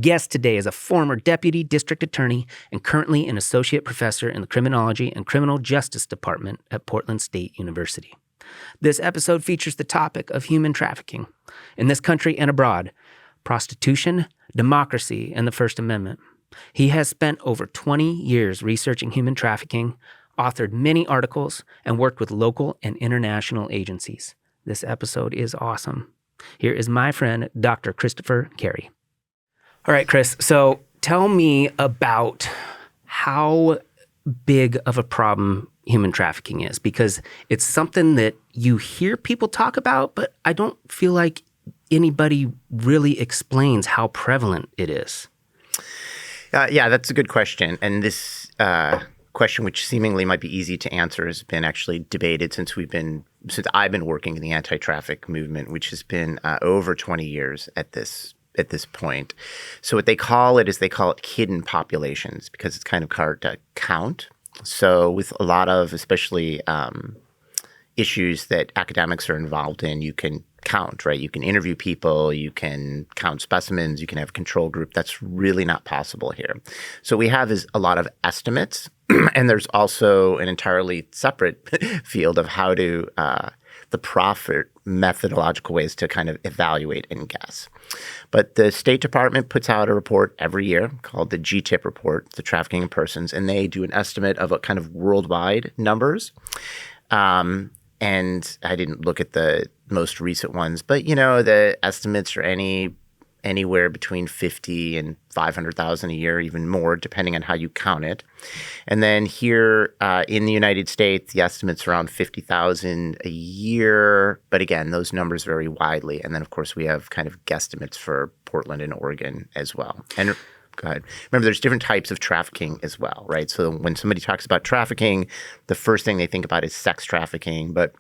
guest today is a former deputy district attorney and currently an associate professor in the Criminology and Criminal Justice Department at Portland State University. This episode features the topic of human trafficking in this country and abroad, prostitution, democracy, and the First Amendment. He has spent over 20 years researching human trafficking, authored many articles, and worked with local and international agencies. This episode is awesome. Here is my friend, Dr. Christopher Carey. All right, Chris, so tell me about how big of a problem human trafficking is, because it's something that you hear people talk about, but I don't feel like anybody really explains how prevalent it is. Yeah, that's a good question. And this question, which seemingly might be easy to answer, has been actually debated since I've been working in the anti-traffic movement, which has been over 20 years at this point. So what they call it is hidden populations, because it's kind of hard to count. So with a lot of especially issues that academics are involved in, you can count, right? You can interview people, you can count specimens, you can have a control group. That's really not possible here. So what we have is a lot of estimates, and there's also an entirely separate field of how to the proper methodological ways to kind of evaluate and guess. But the State Department puts out a report every year called the GTIP report, the Trafficking in Persons, and they do an estimate of a kind of worldwide numbers. And I didn't look at the most recent ones, but the estimates are anywhere between 50 and 500,000 a year, even more, depending on how you count it. And then here in the United States, the estimate's around 50,000 a year. But again, those numbers vary widely. And then, of course, we have kind of guesstimates for Portland and Oregon as well. And go ahead. Remember, there's different types of trafficking as well, right? So when somebody talks about trafficking, the first thing they think about is sex trafficking. But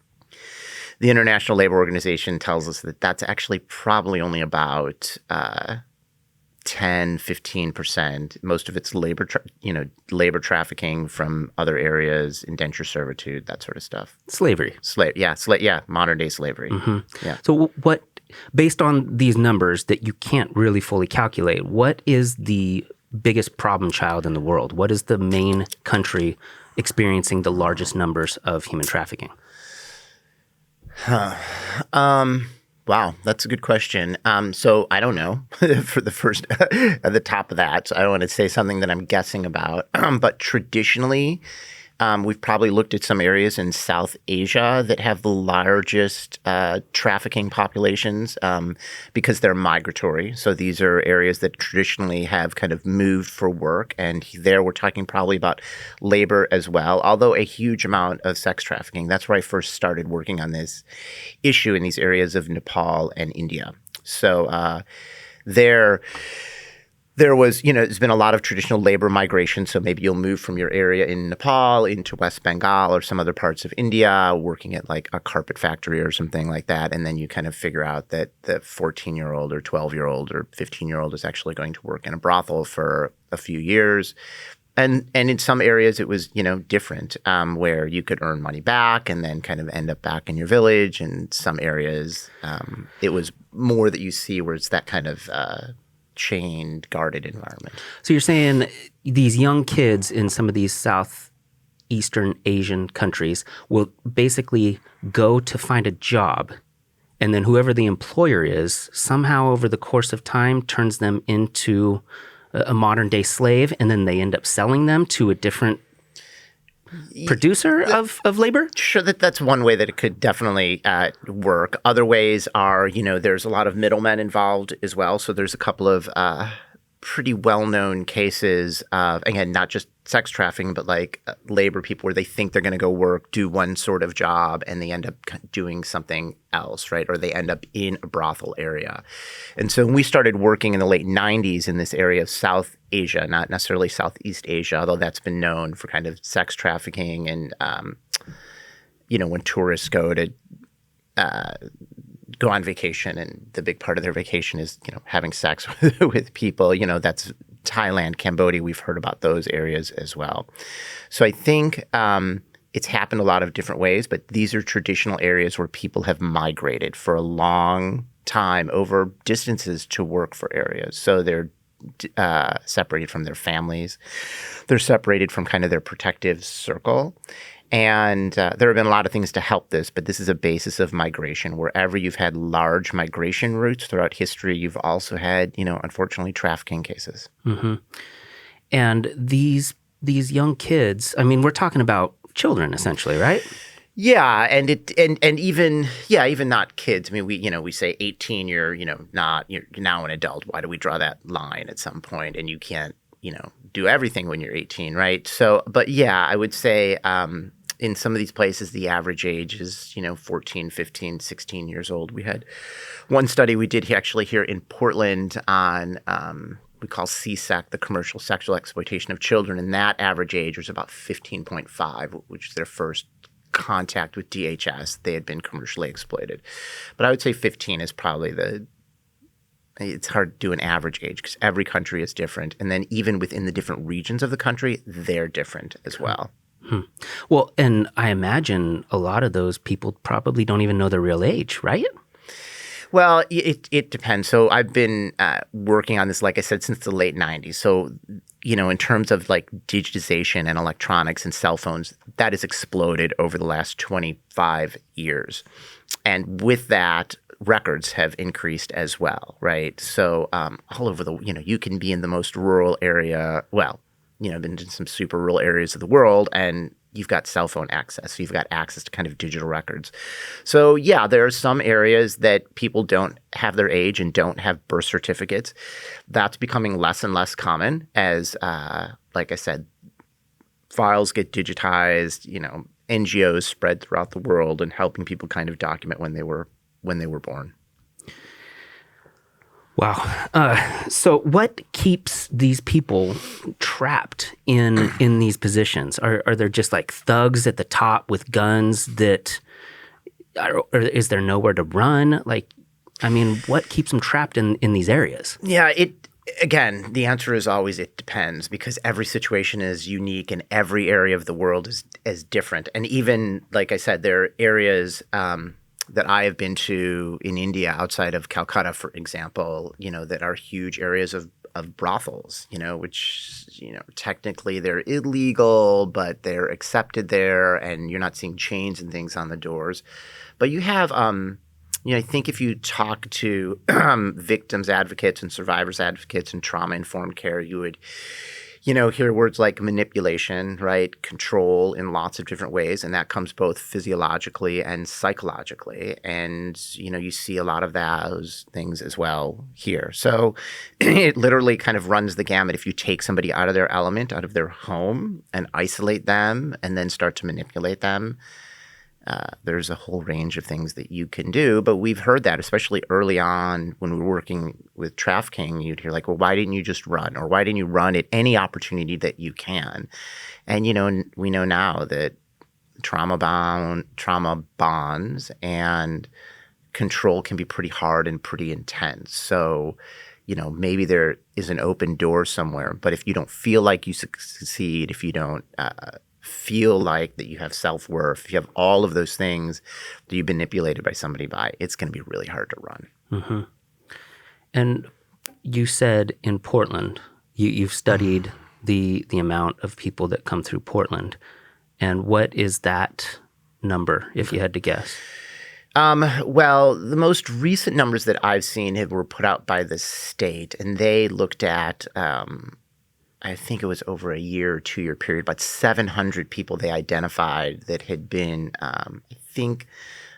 the International Labor Organization tells us that that's actually probably only about 10, 15%. Most of it's labor trafficking from other areas, indenture servitude, that sort of stuff. Slavery. Modern day slavery. Mm-hmm. Yeah. So what, based on these numbers that you can't really fully calculate, what is the biggest problem child in the world? What is the main country experiencing the largest numbers of human trafficking? Wow, that's a good question. So I don't know for the first at the top of that. So I don't want to say something that I'm guessing about. But traditionally, we've probably looked at some areas in South Asia that have the largest trafficking populations because they're migratory. So these are areas that traditionally have kind of moved for work. And there we're talking probably about labor as well, although a huge amount of sex trafficking. That's where I first started working on this issue in these areas of Nepal and India. So there was, there's been a lot of traditional labor migration. So maybe you'll move from your area in Nepal into West Bengal or some other parts of India, working at like a carpet factory or something like that. And then you kind of figure out that the 14-year-old or 12-year-old or 15-year-old is actually going to work in a brothel for a few years. And in some areas it was, different, where you could earn money back and then kind of end up back in your village. And some areas it was more that you see where it's that kind of chained, guarded environment. So you're saying these young kids in some of these Southeastern Asian countries will basically go to find a job, and then whoever the employer is somehow over the course of time turns them into a modern-day slave, and then they end up selling them to a different producer of labor? Sure, that's one way that it could definitely work. Other ways are, there's a lot of middlemen involved as well. So there's a couple of pretty well-known cases of, again, not just sex trafficking, but like labor people where they think they're going to go work, do one sort of job, and they end up doing something else, right? Or they end up in a brothel area. And so when we started working in the late 90s in this area of South Asia, not necessarily Southeast Asia, although that's been known for kind of sex trafficking and, when tourists go on vacation and the big part of their vacation is, having sex with people, that's Thailand, Cambodia. We've heard about those areas as well. So I think it's happened a lot of different ways, but these are traditional areas where people have migrated for a long time over distances to work for areas. So they're separated from their families. They're separated from kind of their protective circle. And there have been a lot of things to help this, but this is a basis of migration. Wherever you've had large migration routes throughout history, you've also had, unfortunately, trafficking cases. Mm-hmm. And these young kids, I mean, we're talking about children essentially, right? Yeah, and even not kids. I mean, we say 18, you're now an adult. Why do we draw that line at some point? And you can't do everything when you're 18, right? So, but yeah, I would say in some of these places, the average age is 14, 15, 16 years old. We had one study we did actually here in Portland on we call CSEC, the commercial sexual exploitation of children, and that average age was about 15.5, which is their first contact with DHS. They had been commercially exploited. But I would say 15 is probably it's hard to do an average age because every country is different. And then even within the different regions of the country, they're different as well. Well, and I imagine a lot of those people probably don't even know their real age, right? Well, it depends. So I've been working on this, like I said, since the late 90s. So, in terms of like digitization and electronics and cell phones, that has exploded over the last 25 years. And with that, records have increased as well, right? So all over you can be in the most rural area. Well, I've been in some super rural areas of the world, and you've got cell phone access. So you've got access to kind of digital records. So yeah, there are some areas that people don't have their age and don't have birth certificates. That's becoming less and less common as, like I said, files get digitized, NGOs spread throughout the world and helping people kind of document when they were born. Wow. So what keeps these people trapped in these positions? Are there just like thugs at the top with guns or is there nowhere to run? Like, I mean, what keeps them trapped in these areas? Yeah, again, the answer is always it depends because every situation is unique and every area of the world is different. And even, like I said, there are areas that I have been to in India outside of Calcutta, for example, that are huge areas of brothels, which, technically they're illegal, but they're accepted there and you're not seeing chains and things on the doors. But you have, I think if you talk to victims advocates and survivors advocates and trauma-informed care, you would hear words like manipulation, right? Control in lots of different ways. And that comes both physiologically and psychologically. And, you see a lot of those things as well here. So it literally kind of runs the gamut. If you take somebody out of their element, out of their home and isolate them and then start to manipulate them, there's a whole range of things that you can do. But we've heard that, especially early on when we were working with trafficking, you'd hear like, well, why didn't you just run? Or why didn't you run at any opportunity that you can? And, we know now that trauma bonds and control can be pretty hard and pretty intense. So, maybe there is an open door somewhere. But if you don't feel like you succeed, if you don't feel like that you have self-worth, if you have all of those things that you've been manipulated by somebody it's going to be really hard to run. Mm-hmm. And you said in Portland, you've studied the amount of people that come through Portland. And what is that number, if you had to guess? Well, the most recent numbers that I've seen were put out by the state, and they looked at I think it was over a year or 2-year period, about 700 people they identified that had been, I think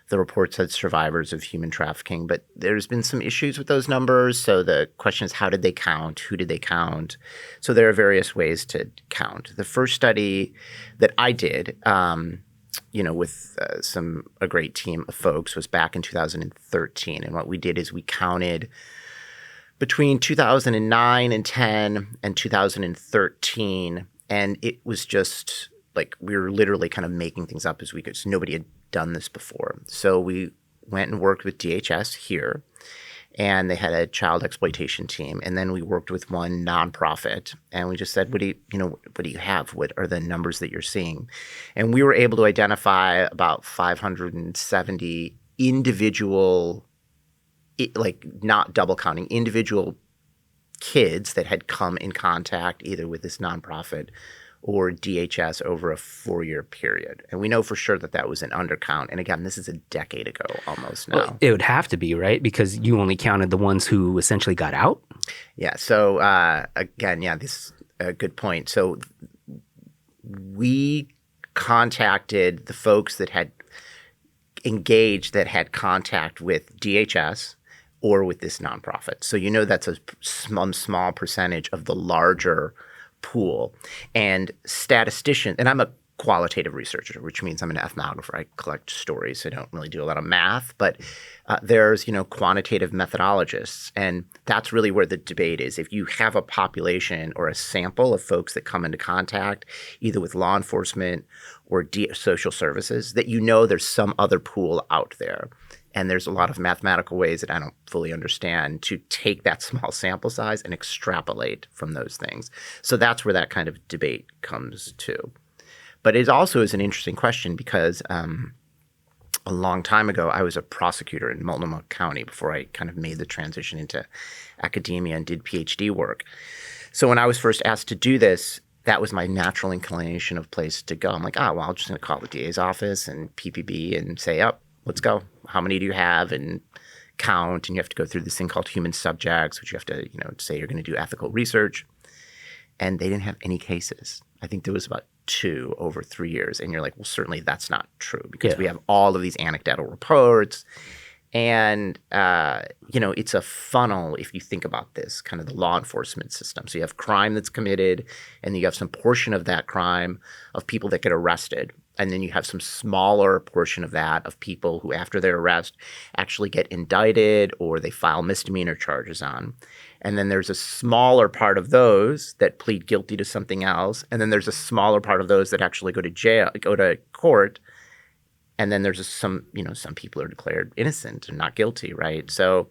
the report said survivors of human trafficking, but there's been some issues with those numbers. So the question is, how did they count? Who did they count? So there are various ways to count. The first study that I did, with a great team of folks was back in 2013. And what we did is we counted between 2009 and 10 and 2013, and it was just like we were literally kind of making things up as we could. So nobody had done this before. So we went and worked with DHS here, and they had a child exploitation team. And then we worked with one nonprofit, and we just said, what do you have? What are the numbers that you're seeing? And we were able to identify about 570 individual, like not double counting, individual kids that had come in contact either with this nonprofit or DHS over a 4-year period. And we know for sure that that was an undercount. And again, this is a decade ago almost now. Well, it would have to be, right? Because you only counted the ones who essentially got out? Yeah. So again, yeah, this is a good point. So we contacted the folks that had engaged, that had contact with DHS or with this nonprofit. So that's a small percentage of the larger pool. And statisticians, and I'm a qualitative researcher, which means I'm an ethnographer. I collect stories. I don't really do a lot of math, but there's, quantitative methodologists. And that's really where the debate is. If you have a population or a sample of folks that come into contact, either with law enforcement or social services, that there's some other pool out there. And there's a lot of mathematical ways that I don't fully understand to take that small sample size and extrapolate from those things. So that's where that kind of debate comes to. But it also is an interesting question because a long time ago, I was a prosecutor in Multnomah County before I kind of made the transition into academia and did PhD work. So when I was first asked to do this, that was my natural inclination of place to go. I'm like, well, I'm just going to call the DA's office and PPB and say, let's go. How many do you have? And count. And you have to go through this thing called human subjects, which you have to, say you're going to do ethical research. And they didn't have any cases. I think there was about 2 over 3 years. And you're like, well, certainly that's not true because we have all of these anecdotal reports. And, it's a funnel if you think about this, kind of the law enforcement system. So you have crime that's committed, and then you have some portion of that crime of people that get arrested. And then you have some smaller portion of that of people who, after their arrest, actually get indicted or they file misdemeanor charges on. And then there's a smaller part of those that plead guilty to something else. And then there's a smaller part of those that actually go to court. And then there's some people are declared innocent and not guilty, right? So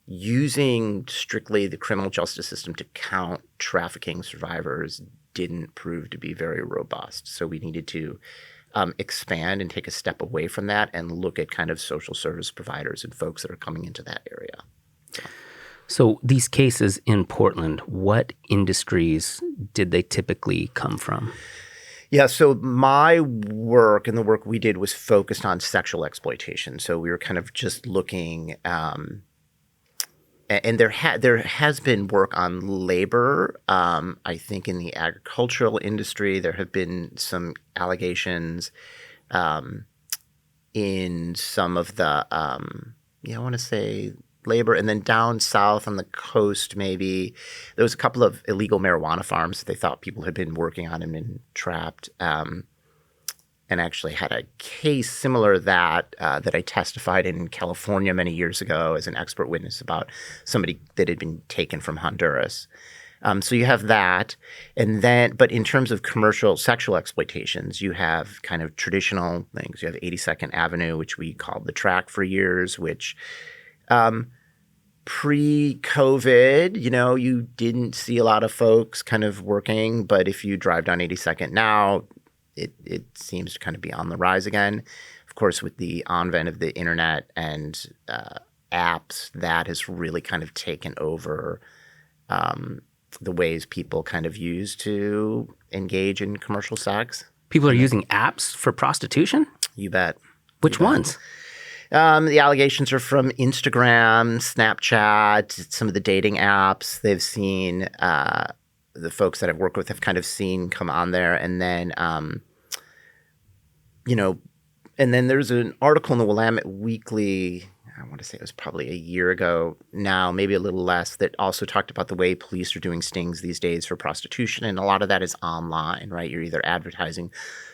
using strictly the criminal justice system to count trafficking survivors didn't prove to be very robust. So we needed to expand and take a step away from that and look at kind of social service providers and folks that are coming into that area. So these cases in Portland, what industries did they typically come from? Yeah, so my work and the work we did was focused on sexual exploitation. So we were kind of just looking, and there has been work on labor. I think in the agricultural industry, there have been some allegations in some of the, I want to say labor. And then down south on the coast, maybe there was a couple of illegal marijuana farms that they thought people had been working on and been trapped. And actually had a case similar to that that I testified in California many years ago as an expert witness about somebody that had been taken from Honduras. So you have that. And then, but in terms of commercial sexual exploitations, you have kind of traditional things. You have 82nd Avenue, which we called the track for years, which pre-COVID, you didn't see a lot of folks kind of working. But if you drive down 82nd now, it seems to kind of be on the rise again. Of course, with the advent of the internet and apps, that has really kind of taken over the ways people kind of use to engage in commercial sex. People are using apps for prostitution? You bet. Which ones? The allegations are from Instagram, Snapchat, some of the dating apps. They've seen the folks that I've worked with have kind of seen come on there. And then, and then there's an article in the Willamette Weekly, I want to say it was probably a year ago now, maybe a little less, that also talked about the way police are doing stings these days for prostitution. And a lot of that is online, right? You're either advertising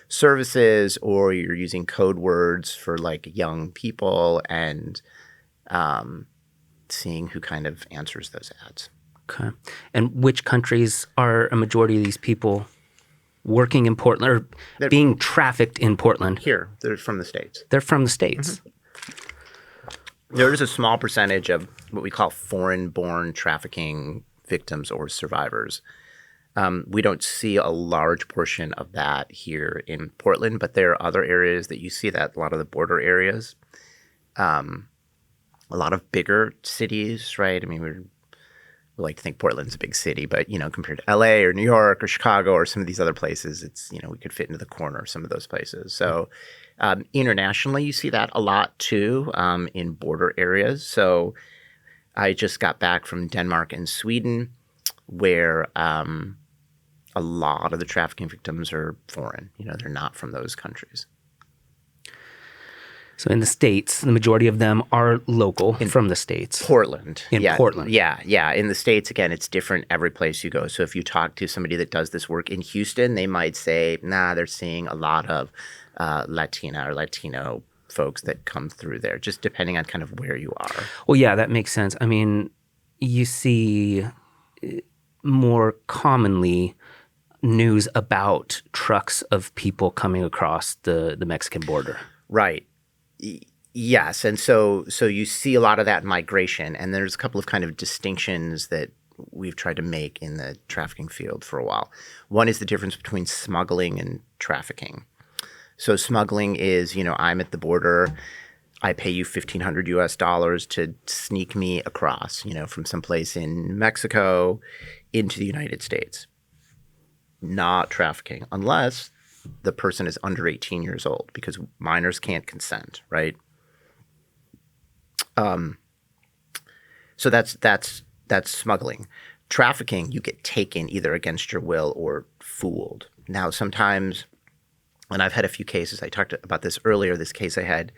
services or you're using code words for like young people and seeing who kind of answers those ads. Okay. And which countries are a majority of these people working in Portland or being trafficked in Portland? Here, they're from the States. They're from the States. Mm-hmm. There is a small percentage of what we call foreign-born trafficking victims or survivors. We don't see a large portion of that here in Portland, but there are other areas that you see that, a lot of the border areas. A lot of bigger cities, right? I mean, we're we like to think Portland's a big city, but, compared to LA or New York or Chicago or some of these other places, it's, we could fit into the corner of some of those places. So internationally, you see that a lot too in border areas. So I just got back from Denmark and Sweden, where a lot of the trafficking victims are foreign. They're not from those countries. So in the States, the majority of them are local from the States. Portland. Portland. Yeah. In the States, again, it's different every place you go. So if you talk to somebody that does this work in Houston, they might say, they're seeing a lot of Latina or Latino folks that come through there, just depending on kind of where you are. Well, yeah, that makes sense. I mean, you see more commonly news about trucks of people coming across the Mexican border. Right. Yes. And so you see a lot of that migration. And there's a couple of kind of distinctions that we've tried to make in the trafficking field for a while. One is the difference between smuggling and trafficking. So smuggling is, I'm at the border. I pay you $1,500 US to sneak me across, from someplace in Mexico into the United States. Not trafficking, unless the person is under 18 years old, because minors can't consent, right? So that's smuggling. Trafficking, you get taken either against your will or fooled. Now, sometimes, and I've had a few cases, I talked about this earlier, this case I had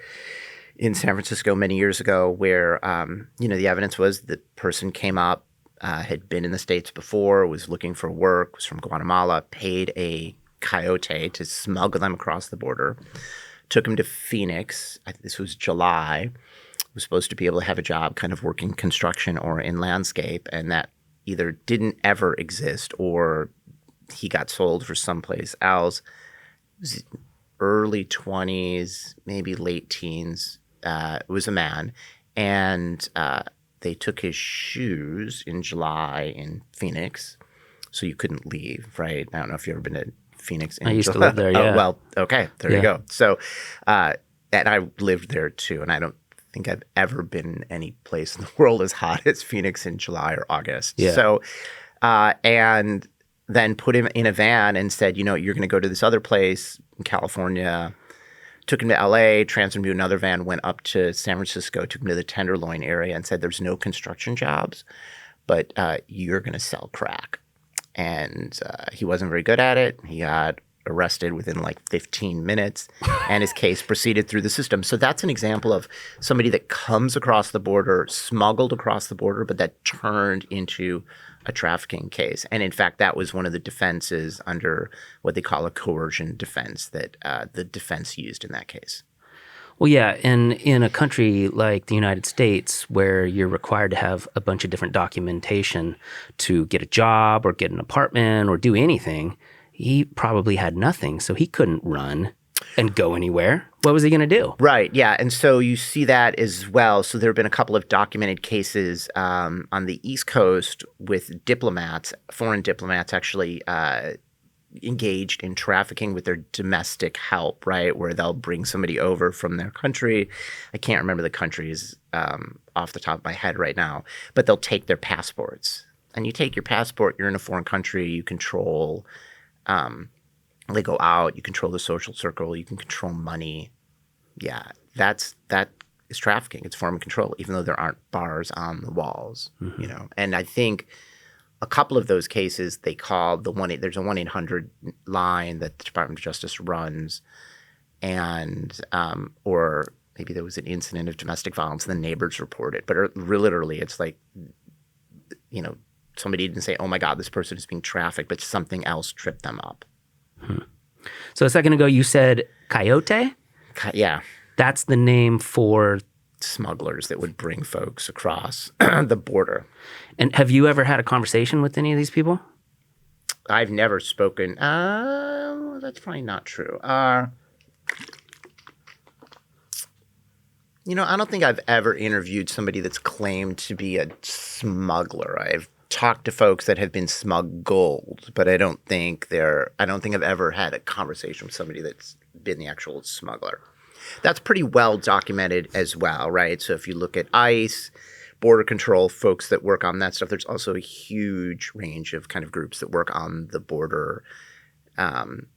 in San Francisco many years ago where, the evidence was the person came up, had been in the States before, was looking for work, was from Guatemala, paid a coyote to smuggle them across the border, took him to Phoenix. This was July. Was supposed to be able to have a job kind of working construction or in landscape, and that either didn't ever exist or he got sold for someplace else. It was early 20s, maybe late teens. It was a man, and they took his shoes in July in Phoenix, so you couldn't leave, right? I don't know if you've ever been to Phoenix. I used to live there, yeah. Oh, well, okay, there you go. So, and I lived there too, and I don't think I've ever been any place in the world as hot as Phoenix in July or August. Yeah. So, and then put him in a van and said, you're going to go to this other place in California. Took him to LA, transferred him to another van, went up to San Francisco, took him to the Tenderloin area and said, there's no construction jobs, but you're going to sell crack. And he wasn't very good at it. He got arrested within like 15 minutes and his case proceeded through the system. So that's an example of somebody that comes across the border, smuggled across the border, but that turned into a trafficking case. And in fact, that was one of the defenses under what they call a coercion defense that the defense used in that case. Well, yeah, and in a country like the United States where you're required to have a bunch of different documentation to get a job or get an apartment or do anything, he probably had nothing, so he couldn't run and go anywhere. What was he going to do? Right, yeah, and so you see that as well. So there have been a couple of documented cases on the East Coast with diplomats, foreign diplomats actually engaged in trafficking with their domestic help, right, where they'll bring somebody over from their country. I can't remember the countries off the top of my head right now, but they'll take their passports. And you take your passport, you're in a foreign country, you control they go out, you control the social circle, you can control money. Yeah, that is trafficking. It's form of control, even though there aren't bars on the walls, And I think a couple of those cases they called there's a 1-800 line that the Department of Justice runs, and or maybe there was an incident of domestic violence and the neighbors report it. But literally it's like, somebody didn't say, oh my God, this person is being trafficked, but something else tripped them up. So a second ago you said coyote? Yeah. That's the name for smugglers that would bring folks across the border. And have you ever had a conversation with any of these people? I've never spoken. That's probably not true. I don't think I've ever interviewed somebody that's claimed to be a smuggler. I've talked to folks that have been smuggled, but I don't think I've ever had a conversation with somebody that's been the actual smuggler. That's pretty well documented as well, right? So if you look at ICE, border control folks that work on that stuff. There's also a huge range of kind of groups that work on the border, and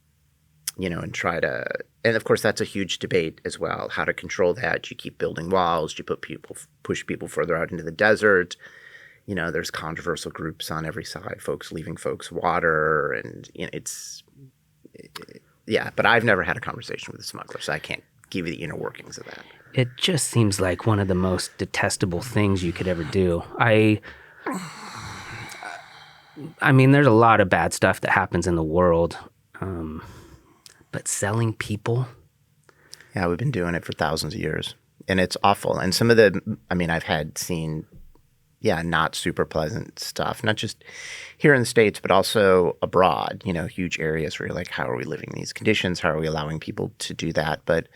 try to – and, of course, that's a huge debate as well, how to control that. Do you keep building walls? Do you push people further out into the desert? There's controversial groups on every side, folks leaving folks water, and but I've never had a conversation with a smuggler, so I can't give you the inner workings of that. It just seems like one of the most detestable things you could ever do. I mean, there's a lot of bad stuff that happens in the world, but selling people? Yeah, we've been doing it for thousands of years, and it's awful. And I've seen not super pleasant stuff, not just here in the States, but also abroad, huge areas where you're like, how are we living in these conditions? How are we allowing people to do that? But,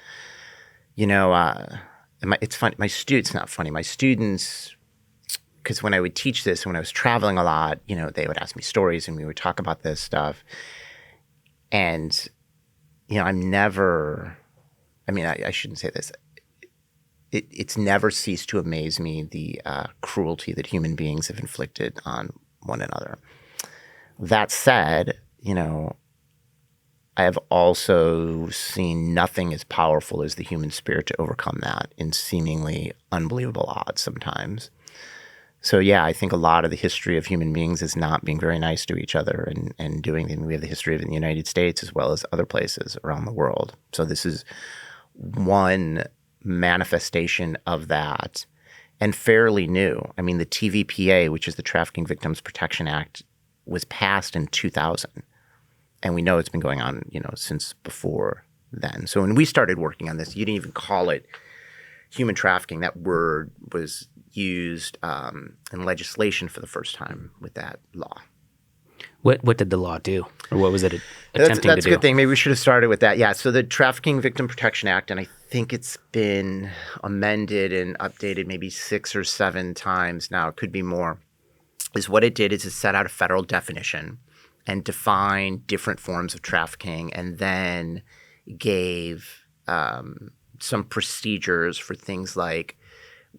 it's funny. It's not funny. My students, because when I would teach this and when I was traveling a lot, they would ask me stories and we would talk about this stuff. And, I shouldn't say this. It's never ceased to amaze me the cruelty that human beings have inflicted on one another. That said, I have also seen nothing as powerful as the human spirit to overcome that in seemingly unbelievable odds sometimes. So, I think a lot of the history of human beings is not being very nice to each other and doing things. We have the history of it in the United States as well as other places around the world. So this is one manifestation of that, and fairly new. I mean, the TVPA, which is the Trafficking Victims Protection Act, was passed in 2000, and we know it's been going on, since before then. So when we started working on this, you didn't even call it human trafficking. That word was used in legislation for the first time with that law. What did the law do, or what was it attempting to do? That's a good thing. Maybe we should have started with that. Yeah. So the Trafficking Victim Protection Act, and I think it's been amended and updated maybe 6 or 7 times now. It could be more. Is what it did is it set out a federal definition and defined different forms of trafficking, and then gave some procedures for things like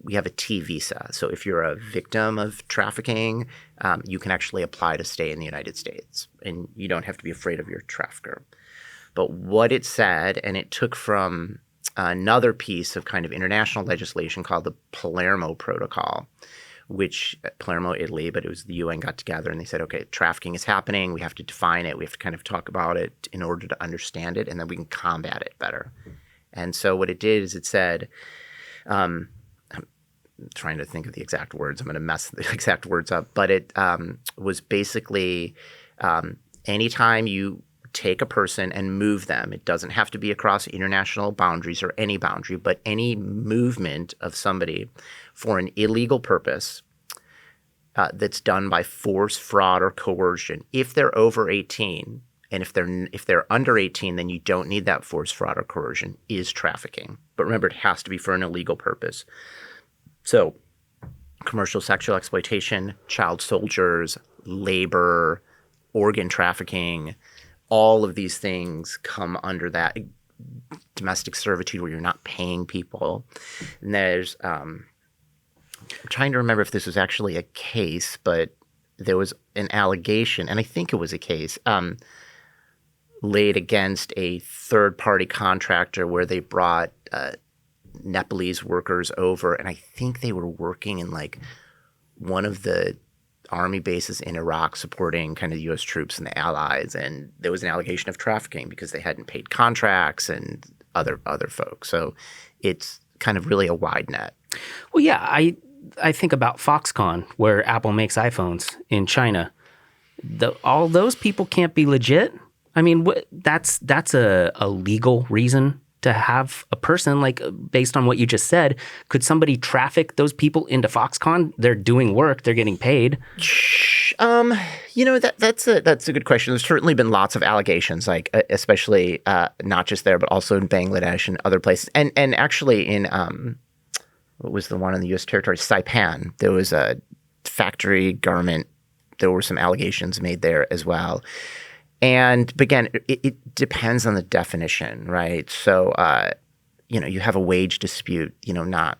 we have a T visa. So if you're a victim of trafficking, you can actually apply to stay in the United States, and you don't have to be afraid of your trafficker. But what it said, and it took from another piece of kind of international legislation called the Palermo Protocol, which Palermo, Italy, but it was the UN got together and they said, okay, trafficking is happening. We have to define it. We have to kind of talk about it in order to understand it, and then we can combat it better. And so what it did is it said, I'm trying to think of the exact words. I'm going to mess the exact words up. But it was basically anytime you take a person and move them, it doesn't have to be across international boundaries or any boundary, but any movement of somebody for an illegal purpose that's done by force, fraud, or coercion. If they're over 18, and if they're under 18, then you don't need that force, fraud, or coercion, is trafficking. But remember, it has to be for an illegal purpose. So commercial sexual exploitation, child soldiers, labor, organ trafficking, all of these things come under that. Domestic servitude, where you're not paying people. And there's I'm trying to remember if this was actually a case, but there was an allegation, and I think it was a case, laid against a third-party contractor where they brought Nepalese workers over, and I think they were working in like one of the army bases in Iraq supporting kind of the U.S. troops and the allies, and there was an allegation of trafficking because they hadn't paid contracts and other folks. So it's kind of really a wide net. Well, yeah, I think about Foxconn, where Apple makes iPhones in China. All those people can't be legit. I mean, that's a legal reason to have a person, like, based on what you just said. Could somebody traffic those people into Foxconn? They're doing work. They're getting paid. That's a good question. There's certainly been lots of allegations, like especially not just there, but also in Bangladesh and other places. And actually in what was the one in the U.S. territory? Saipan. There was a factory garment. There were some allegations made there as well. But again, it depends on the definition, right? So, you have a wage dispute, not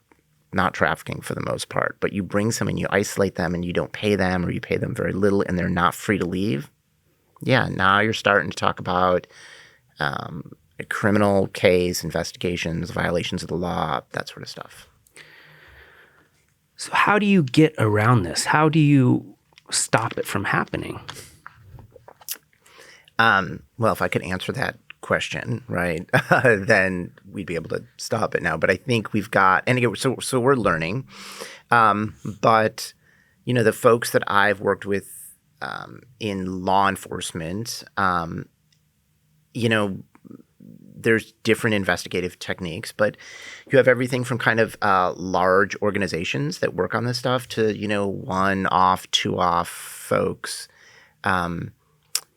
not trafficking for the most part, but you bring some and you isolate them and you don't pay them or you pay them very little and they're not free to leave, yeah, now you're starting to talk about a criminal case, investigations, violations of the law, that sort of stuff. So how do you get around this? How do you stop it from happening? Well, if I could answer that question, right, then we'd be able to stop it now. But I think we've got, and again, so we're learning. But, the folks that I've worked with in law enforcement, there's different investigative techniques, but you have everything from kind of large organizations that work on this stuff to, one-off, two-off folks.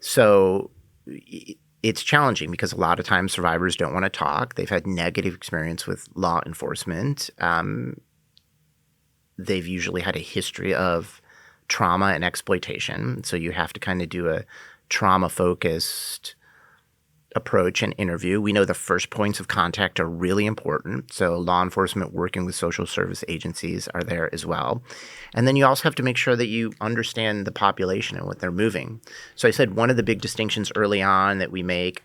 So it's challenging because a lot of times survivors don't want to talk. They've had negative experience with law enforcement. They've usually had a history of trauma and exploitation. So you have to kind of do a trauma-focused approach and interview. We know the first points of contact are really important. So law enforcement working with social service agencies are there as well. And then you also have to make sure that you understand the population and what they're moving. So I said one of the big distinctions early on that we make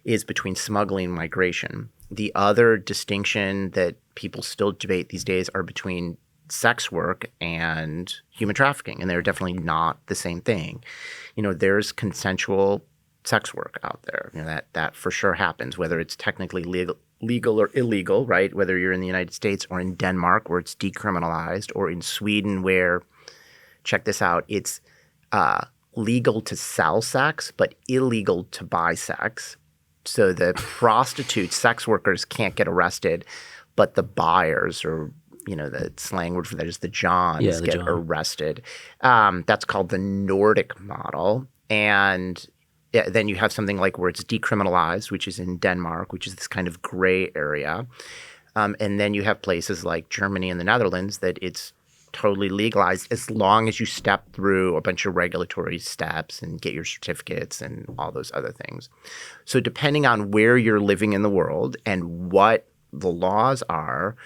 is between smuggling and migration. The other distinction that people still debate these days are between sex work and human trafficking, and they're definitely not the same thing. There's consensual sex work out there. That for sure happens, whether it's technically legal or illegal, right? Whether you're in the United States or in Denmark where it's decriminalized, or in Sweden where, check this out, it's legal to sell sex but illegal to buy sex. So the prostitutes, sex workers can't get arrested, but the buyers, or the slang word for that is the Johns, get arrested. That's called the Nordic model. And then you have something like where it's decriminalized, which is in Denmark, which is this kind of gray area. And then you have places like Germany and the Netherlands that it's totally legalized as long as you step through a bunch of regulatory steps and get your certificates and all those other things. So depending on where you're living in the world and what the laws are,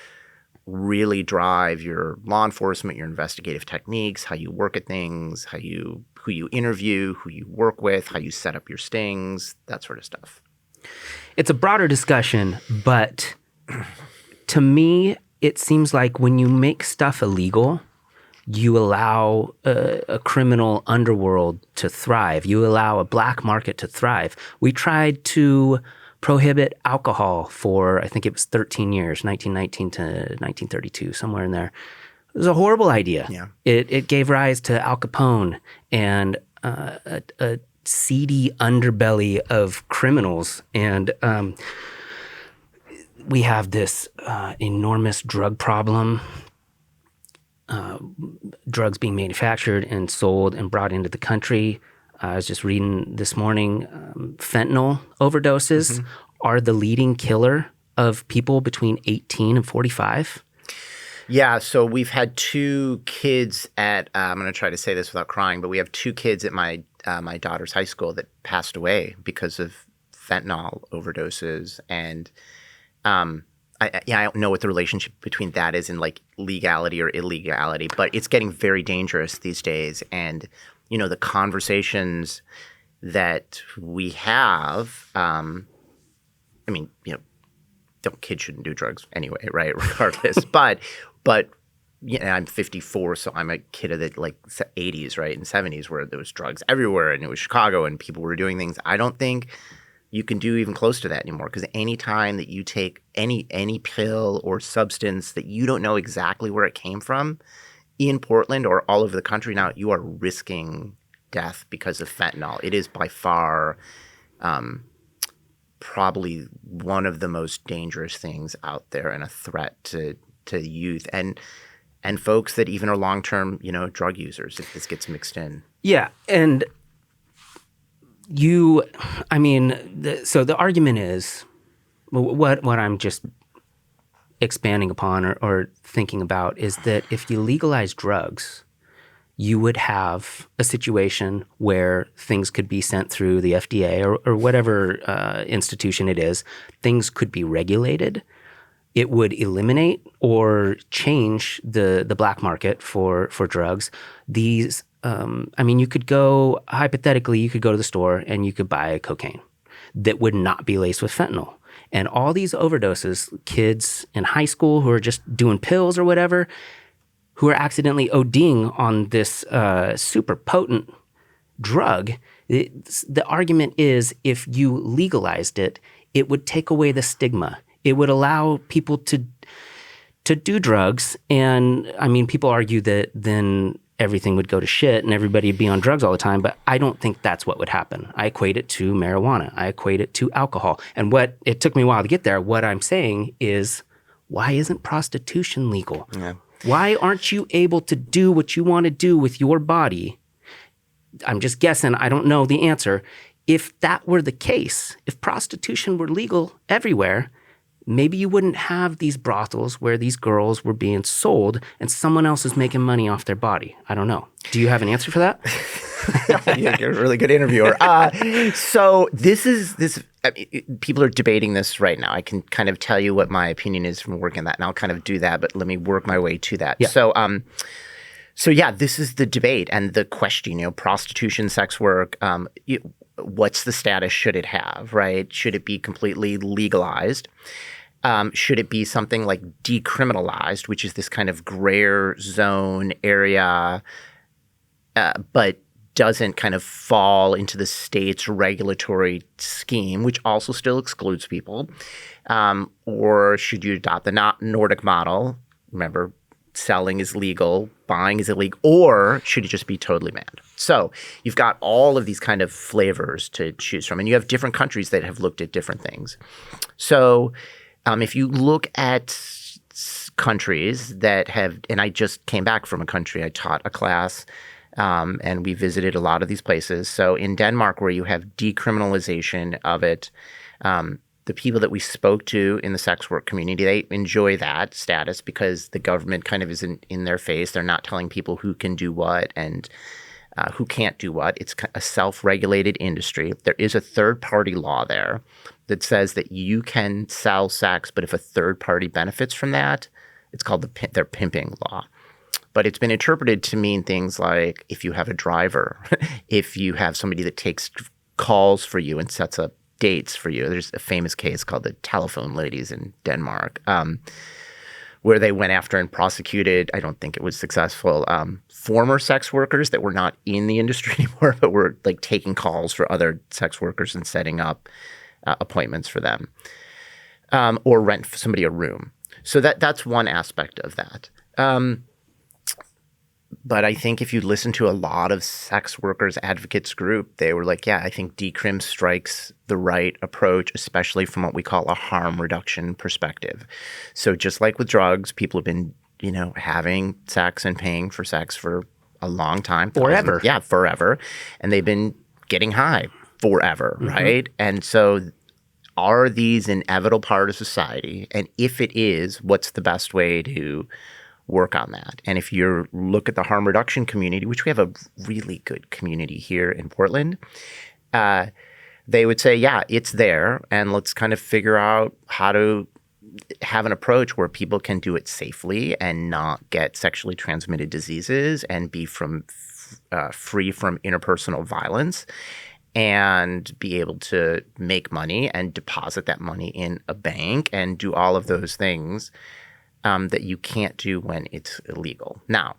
really drive your law enforcement, your investigative techniques, how you work at things, who you interview, who you work with, how you set up your stings, that sort of stuff. It's a broader discussion, but to me, it seems like when you make stuff illegal, you allow a criminal underworld to thrive. You allow a black market to thrive. We tried to prohibit alcohol for, I think it was 13 years, 1919 to 1932, somewhere in there. It was a horrible idea. Yeah. It gave rise to Al Capone and a seedy underbelly of criminals. And we have this enormous drug problem, drugs being manufactured and sold and brought into the country. I was just reading this morning, fentanyl overdoses are the leading killer of people between 18 and 45. Yeah, so we've had two kids at I'm going to try to say this without crying, but we have two kids at my daughter's high school that passed away because of fentanyl overdoses. And I don't know what the relationship between that is and like legality or illegality, but it's getting very dangerous these days. And the conversations that we have, kids shouldn't do drugs anyway, right? Regardless. but I'm 54, so I'm a kid of the 80s, right, and 70s where there was drugs everywhere and it was Chicago and people were doing things. I don't think you can do even close to that anymore, because any time that you take any pill or substance that you don't know exactly where it came from, in Portland or all over the country now, you are risking death because of fentanyl. It is by far probably one of the most dangerous things out there and a threat to youth and folks that even are long-term, drug users if this gets mixed in. Yeah, and so the argument is, what I'm just expanding upon or thinking about is that if you legalize drugs, you would have a situation where things could be sent through the FDA or whatever institution it is. Things could be regulated. it would eliminate or change the black market for drugs. These, you could go, hypothetically, you could go to the store and you could buy cocaine that would not be laced with fentanyl. And all these overdoses, kids in high school who are just doing pills or whatever, who are accidentally ODing on this super potent drug, the argument is if you legalized it, it would take away the stigma. It would allow people to do drugs. And people argue that then everything would go to shit and everybody would be on drugs all the time. But I don't think that's what would happen. I equate it to marijuana. I equate it to alcohol. And it took me a while to get there. What I'm saying is, why isn't prostitution legal? Yeah. Why aren't you able to do what you want to do with your body? I'm just guessing. I don't know the answer. If that were the case, if prostitution were legal everywhere, maybe you wouldn't have these brothels where these girls were being sold and someone else is making money off their body. I don't know. Do you have an answer for that? You're a really good interviewer. So people are debating this right now. I can kind of tell you what my opinion is from working that, and I'll kind of do that, but let me work my way to that. Yeah. So this is the debate and the question, prostitution, sex work, what's the status should it have, right? Should it be completely legalized? Should it be something like decriminalized, which is this kind of grayer zone area, but doesn't kind of fall into the state's regulatory scheme, which also still excludes people? Or should you adopt the Nordic model? Remember, selling is legal, buying is illegal, or should it just be totally banned? So you've got all of these kind of flavors to choose from, and you have different countries that have looked at different things. So if you look at countries that have, and I just came back from a country, I taught a class, and we visited a lot of these places. So in Denmark, where you have decriminalization of it, the people that we spoke to in the sex work community, they enjoy that status because the government kind of isn't in their face. They're not telling people who can do what and who can't do what. It's a self-regulated industry. There is a third-party law there that says that you can sell sex, but if a third party benefits from that, it's called their pimping law. But it's been interpreted to mean things like if you have a driver, if you have somebody that takes calls for you and sets up dates for you. There's a famous case called the telephone ladies in Denmark, where they went after and prosecuted, I don't think it was successful, former sex workers that were not in the industry anymore, but were like taking calls for other sex workers and setting up appointments for them, or rent somebody a room. So that's one aspect of that. But I think if you listen to a lot of sex workers advocates group, they were like, yeah, I think decrim strikes the right approach, especially from what we call a harm reduction perspective. So just like with drugs, people have been, having sex and paying for sex for a long time. Forever. Yeah, forever. And they've been getting high forever, right? And so are these an inevitable part of society? And if it is, what's the best way to work on that? And if you look at the harm reduction community, which we have a really good community here in Portland, they would say, yeah, it's there, and let's kind of figure out how to have an approach where people can do it safely and not get sexually transmitted diseases and be free from interpersonal violence and be able to make money and deposit that money in a bank and do all of those things that you can't do when it's illegal. Now,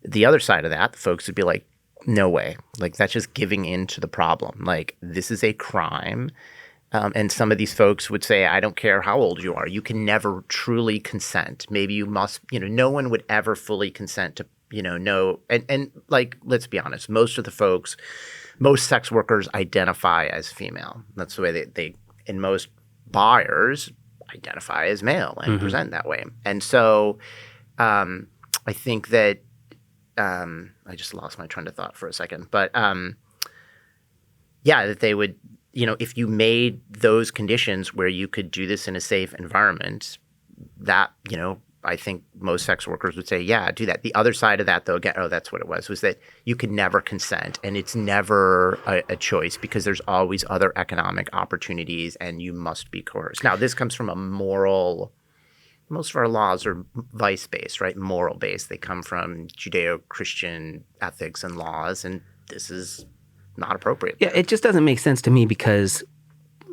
the other side of that, the folks would be like, no way. Like, that's just giving in to the problem. Like, this is a crime. And some of these folks would say, I don't care how old you are. You can never truly consent. Maybe you must, no one would ever fully consent to, no. And like, let's be honest, most sex workers identify as female. That's the way they and most buyers identify as male and present that way. And so I think that I just lost my train of thought for a second. But that they would, if you made those conditions where you could do this in a safe environment, that, I think most sex workers would say, yeah, do that. The other side of that, though, again, that's what it was that you could never consent. And it's never a choice because there's always other economic opportunities and you must be coerced. Now, this comes from a moral most of our laws are vice-based, right? Moral-based. They come from Judeo-Christian ethics and laws, and this is not appropriate. Yeah, it just doesn't make sense to me because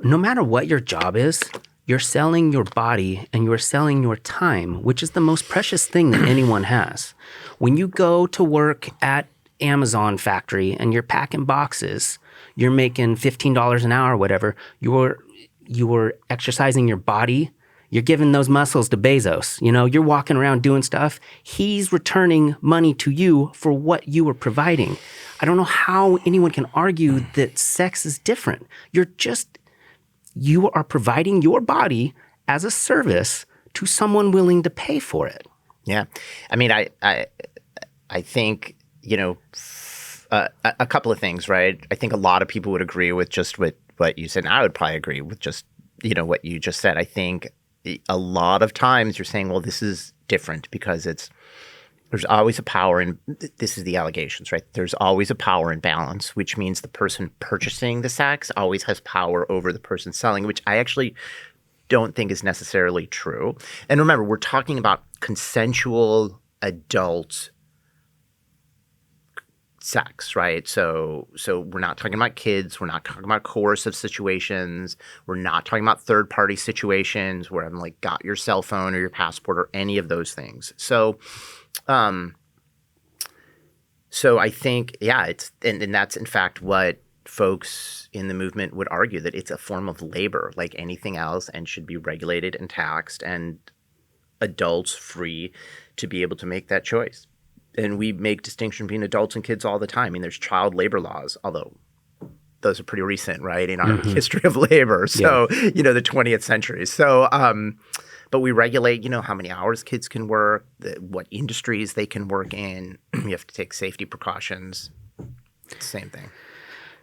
no matter what your job is, you're selling your body and you're selling your time, which is the most precious thing that anyone has. When you go to work at Amazon factory and you're packing boxes, you're making $15 an hour or whatever, you're exercising your body. You're giving those muscles to Bezos. You know, you're walking around doing stuff. He's returning money to you for what you were providing. I don't know how anyone can argue that sex is different. You are providing your body as a service to someone willing to pay for it. Yeah. I mean, I think, a couple of things, right? I think a lot of people would agree with just what you said. And I would probably agree with just, what you just said. I think a lot of times you're saying, well, this is different because there's always a power in this is the allegations, right? There's always a power imbalance, which means the person purchasing the sex always has power over the person selling, which I actually don't think is necessarily true. And remember, we're talking about consensual adult sex, right? So we're not talking about kids. We're not talking about coercive situations. We're not talking about third-party situations where I'm like, got your cell phone or your passport or any of those things. So I think, yeah, and that's in fact what folks in the movement would argue, that it's a form of labor like anything else and should be regulated and taxed and adults free to be able to make that choice. And we make distinction between adults and kids all the time. I mean, there's child labor laws, although those are pretty recent, right, in our history of labor. So, the 20th century. So, but we regulate, how many hours kids can work, what industries they can work in. You have to take safety precautions. It's the same thing.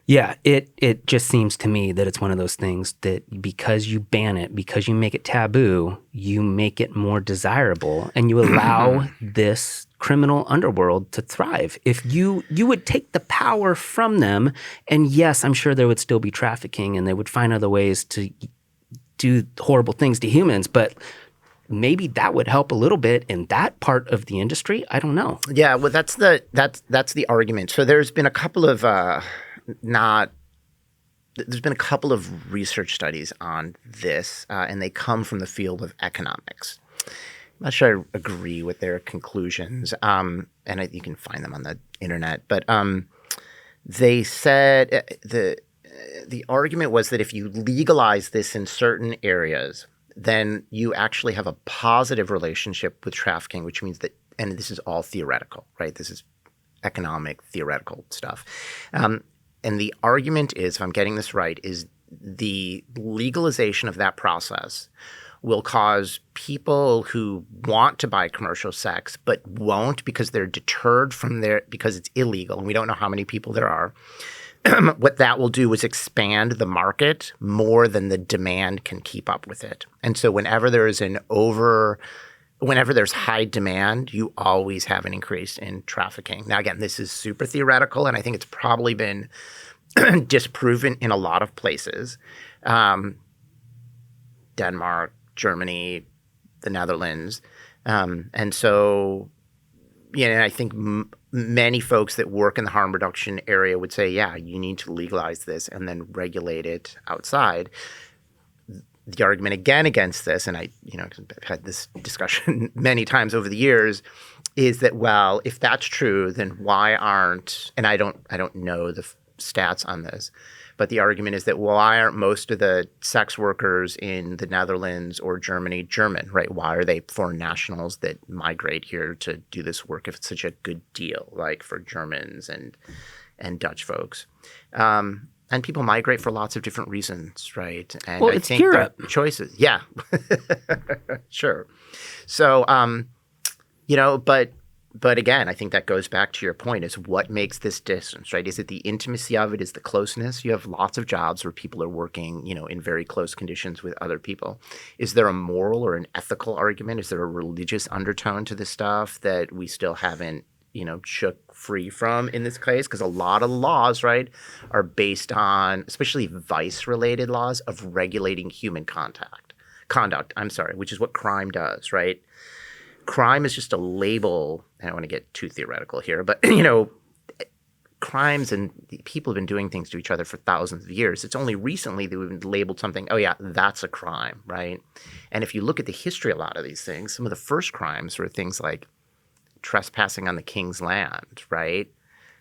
Yeah, it just seems to me that it's one of those things that because you ban it, because you make it taboo, you make it more desirable and you allow this criminal underworld to thrive. If you would take the power from them, and yes, I'm sure there would still be trafficking and they would find other ways to do horrible things to humans, but maybe that would help a little bit in that part of the industry. I don't know. Yeah, well, that's the argument. So there's been a couple of there's been a couple of research studies on this, and they come from the field of economics. I'm not sure I agree with their conclusions, and you can find them on the internet. But they said the argument was that if you legalize this in certain areas, then you actually have a positive relationship with trafficking, which means that, and this is all theoretical, right? This is economic, theoretical stuff. And the argument is, if I'm getting this right, is the legalization of that process will cause people who want to buy commercial sex but won't because they're deterred from because it's illegal, and we don't know how many people there are. What that will do is expand the market more than the demand can keep up with it. And so whenever there's high demand, you always have an increase in trafficking. Now, again, this is super theoretical, and I think it's probably been disproven in a lot of places. Denmark, Germany, the Netherlands. And so, I think many folks that work in the harm reduction area would say, yeah, you need to legalize this and then regulate it outside. The argument again against this, and I've had this discussion many times over the years, is that, well, if that's true, then why aren't, and I don't know the stats on this, but the argument is that why aren't most of the sex workers in the Netherlands or Germany German, right? Why are they foreign nationals that migrate here to do this work if it's such a good deal, like for Germans and Dutch folks? And people migrate for lots of different reasons, right? And well, it's Europe. Choices. Yeah, sure. So, but again, I think that goes back to your point, is what makes this distance, right? Is it the intimacy of it? Is the closeness? You have lots of jobs where people are working, in very close conditions with other people. Is there a moral or an ethical argument? Is there a religious undertone to this stuff that we still haven't, shook free from in this case? Because a lot of the laws, right, are based on, especially vice-related laws, of regulating human contact. conduct, which is what crime does, right? Crime is just a label. I don't want to get too theoretical here, but, crimes and people have been doing things to each other for thousands of years. It's only recently that we've labeled something, oh yeah, that's a crime, right? And if you look at the history of a lot of these things, some of the first crimes were things like trespassing on the king's land, right?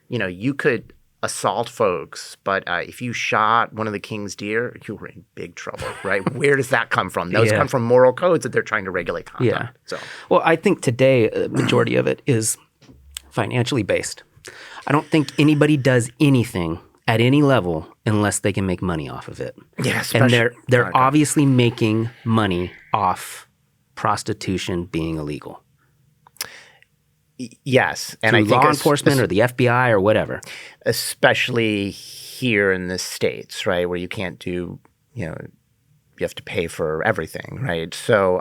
You could assault folks, but if you shot one of the king's deer, you were in big trouble, right? Where does that come from? Those come from moral codes that they're trying to regulate conduct. Yeah. So, well, I think today a majority of it is financially based. I don't think anybody does anything at any level unless they can make money off of it. Yeah, and they're obviously making money off prostitution being illegal. Yes, and through I think law enforcement or the FBI or whatever. Especially here in the States, right, where you can't do, you have to pay for everything, right? So,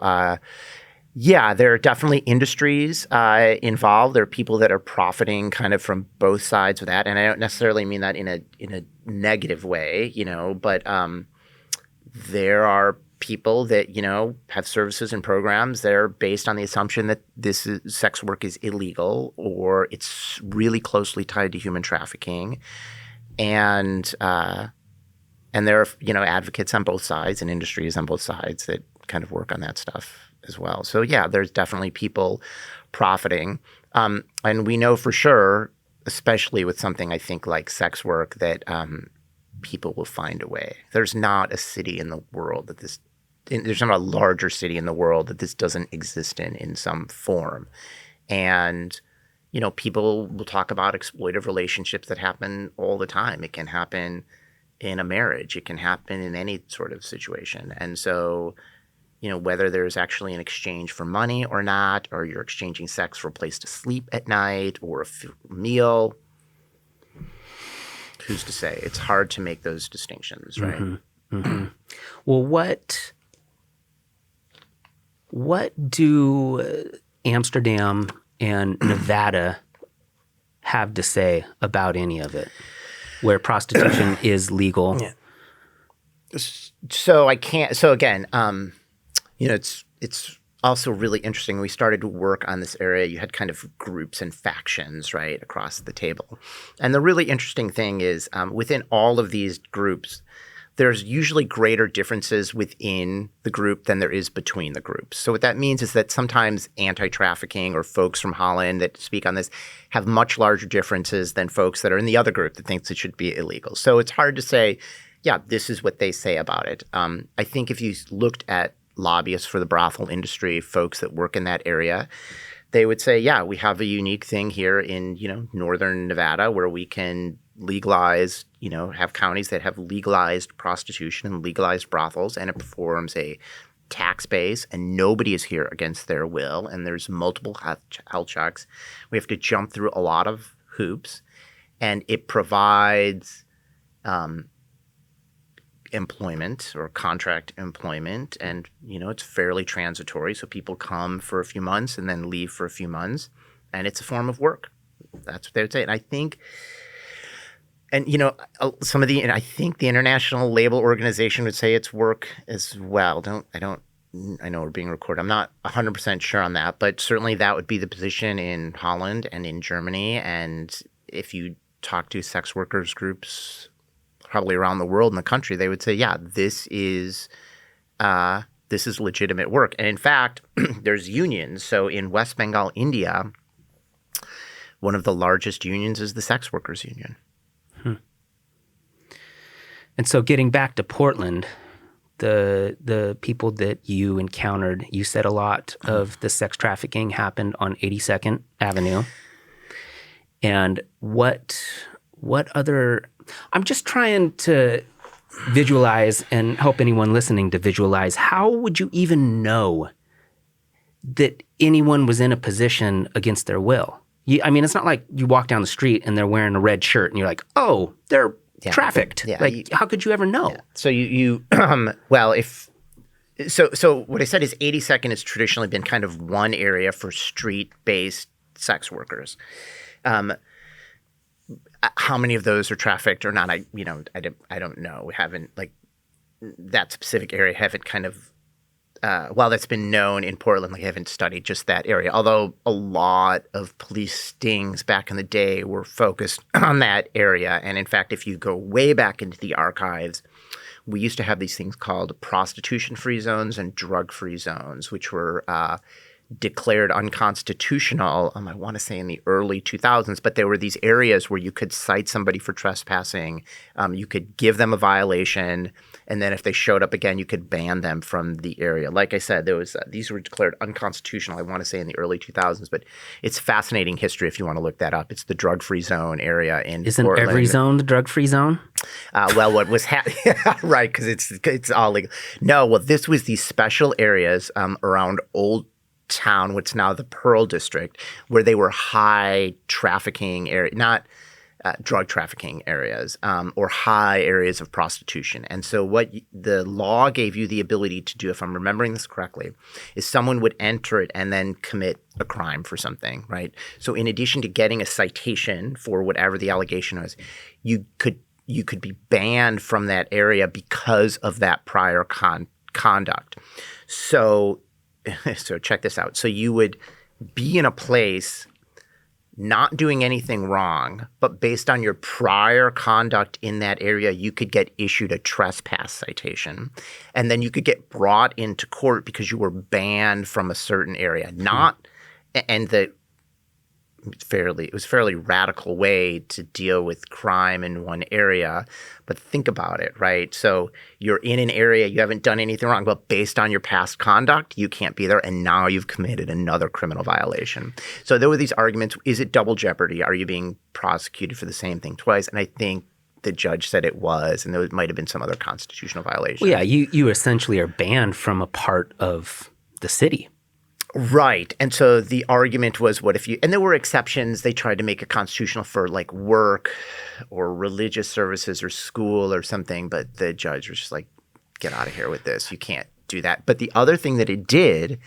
yeah, there are definitely industries involved. There are people that are profiting kind of from both sides of that, and I don't necessarily mean that in a negative way, but there are people that, have services and programs that are based on the assumption that sex work is illegal or it's really closely tied to human trafficking. And there are, advocates on both sides and industries on both sides that kind of work on that stuff as well. So, yeah, there's definitely people profiting. And we know for sure, especially with something I think like sex work, that people will find a way. There's not a city in the world there's not a larger city in the world that this doesn't exist in some form. And, people will talk about exploitive relationships that happen all the time. It can happen in a marriage. It can happen in any sort of situation. And so, whether there's actually an exchange for money or not, or you're exchanging sex for a place to sleep at night or a meal, who's to say? It's hard to make those distinctions, right? Mm-hmm. Mm-hmm. Well, what do Amsterdam and Nevada have to say about any of it, where prostitution is legal? Yeah. So I can't. So again, it's also really interesting. We started to work on this area. You had kind of groups and factions, right, across the table. And the really interesting thing is within all of these groups, there's usually greater differences within the group than there is between the groups. So what that means is that sometimes anti-trafficking or folks from Holland that speak on this have much larger differences than folks that are in the other group that thinks it should be illegal. So it's hard to say, yeah, this is what they say about it. I think if you looked at lobbyists for the brothel industry, folks that work in that area, they would say, yeah, we have a unique thing here in, northern Nevada where we can legalize, have counties that have legalized prostitution and legalized brothels, and it performs a tax base, and nobody is here against their will, and there's multiple health checks. We have to jump through a lot of hoops, and it provides employment or contract employment, and it's fairly transitory, so people come for a few months and then leave for a few months, and it's a form of work. That's what they would say. And I think and I think the International Labor Organization would say it's work as well. I know we're being recorded. I'm not 100% sure on that, but certainly that would be the position in Holland and in Germany. And if you talk to sex workers groups probably around the world in the country, they would say, yeah, this is legitimate work. And in fact, there's unions. So in West Bengal, India, one of the largest unions is the sex workers union. And so getting back to Portland, the people that you encountered, you said a lot of the sex trafficking happened on 82nd Avenue. And what other – I'm just trying to visualize and help anyone listening to visualize, how would you even know that anyone was in a position against their will? It's not like you walk down the street and they're wearing a red shirt and you're like, oh, they're trafficked. Yeah, how could you ever know? Yeah. So so what I said is 82nd has traditionally been kind of one area for street-based sex workers. How many of those are trafficked or not? I don't know. We haven't that specific area haven't kind of while that's been known in Portland, like I haven't studied just that area, although a lot of police stings back in the day were focused on that area. And in fact, if you go way back into the archives, we used to have these things called prostitution-free zones and drug-free zones, which were declared unconstitutional, I want to say in the early 2000s, but there were these areas where you could cite somebody for trespassing, you could give them a violation, and then if they showed up again, you could ban them from the area. Like I said, these were declared unconstitutional, I want to say in the early 2000s, but it's fascinating history if you want to look that up. It's the drug-free zone area in Isn't Portland. every zone the drug-free zone? Well, what was right, because it's all legal. No, well, this was these special areas around Old Town, what's now the Pearl District, where they were high trafficking area, not drug trafficking areas, or high areas of prostitution. And so what the law gave you the ability to do, if I'm remembering this correctly, is someone would enter it and then commit a crime for something, right? So in addition to getting a citation for whatever the allegation was, you could be banned from that area because of that prior conduct. So check this out. So you would be in a place not doing anything wrong, but based on your prior conduct in that area, you could get issued a trespass citation. And then you could get brought into court because you were banned from a certain area. It was a fairly radical way to deal with crime in one area. But think about it, right? So you're in an area, you haven't done anything wrong, but based on your past conduct, you can't be there. And now you've committed another criminal violation. So there were these arguments. Is it double jeopardy? Are you being prosecuted for the same thing twice? And I think the judge said it was, and there might have been some other constitutional violation. Well, yeah, you essentially are banned from a part of the city. Right. And so the argument was, what if you – and there were exceptions. They tried to make it constitutional for like work or religious services or school or something, but the judge was just like, get out of here with this. You can't do that. But the other thing that it did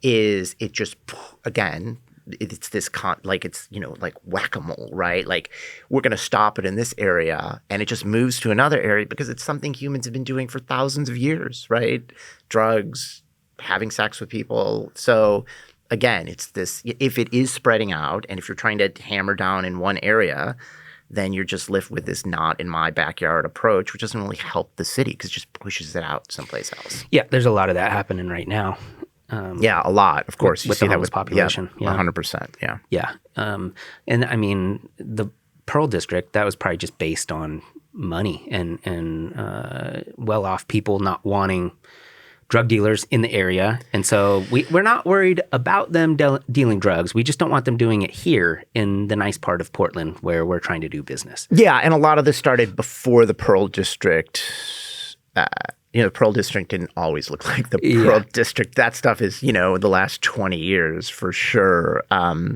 is it just – again, it's this like it's, like whack-a-mole, right? Like we're going to stop it in this area and it just moves to another area because it's something humans have been doing for thousands of years, right? Drugs – having sex with people. So again, it's this, if it is spreading out and if you're trying to hammer down in one area, then you're just left with this not in my backyard approach, which doesn't really help the city because it just pushes it out someplace else. Yeah, there's a lot of that happening right now. Yeah, a lot, of course. With the homeless population. Yeah, 100%. Yeah. Yeah. And I mean, the Pearl District, that was probably just based on money and well-off people not wanting drug dealers in the area. And so we're not worried about them dealing drugs. We just don't want them doing it here in the nice part of Portland where we're trying to do business. Yeah, and a lot of this started before the Pearl District. The Pearl District didn't always look like the Pearl District. That stuff is, the last 20 years for sure.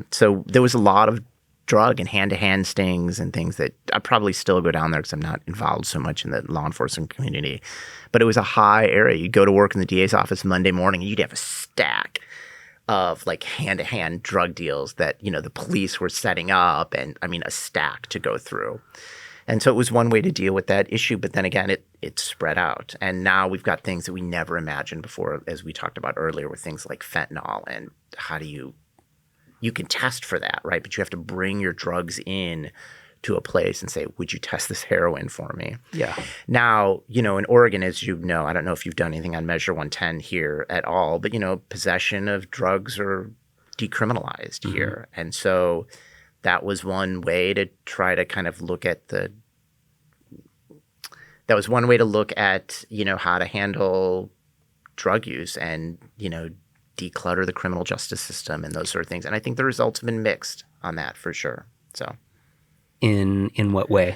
So there was a lot of drug and hand-to-hand stings and things that I probably still go down there because I'm not involved so much in the law enforcement community. But it was a high area. You'd go to work in the DA's office Monday morning and you'd have a stack of like hand-to-hand drug deals that, the police were setting up and, a stack to go through. And so it was one way to deal with that issue. But then again, it spread out. And now we've got things that we never imagined before, as we talked about earlier, with things like fentanyl and how do you can test for that, right? But you have to bring your drugs in to a place and say, would you test this heroin for me? Yeah. Now, in Oregon, as you know, I don't know if you've done anything on Measure 110 here at all, but, possession of drugs are decriminalized here. And so that was one way to try to kind of look at how to handle drug use and, declutter the criminal justice system and those sort of things. And I think the results have been mixed on that for sure. So, in what way?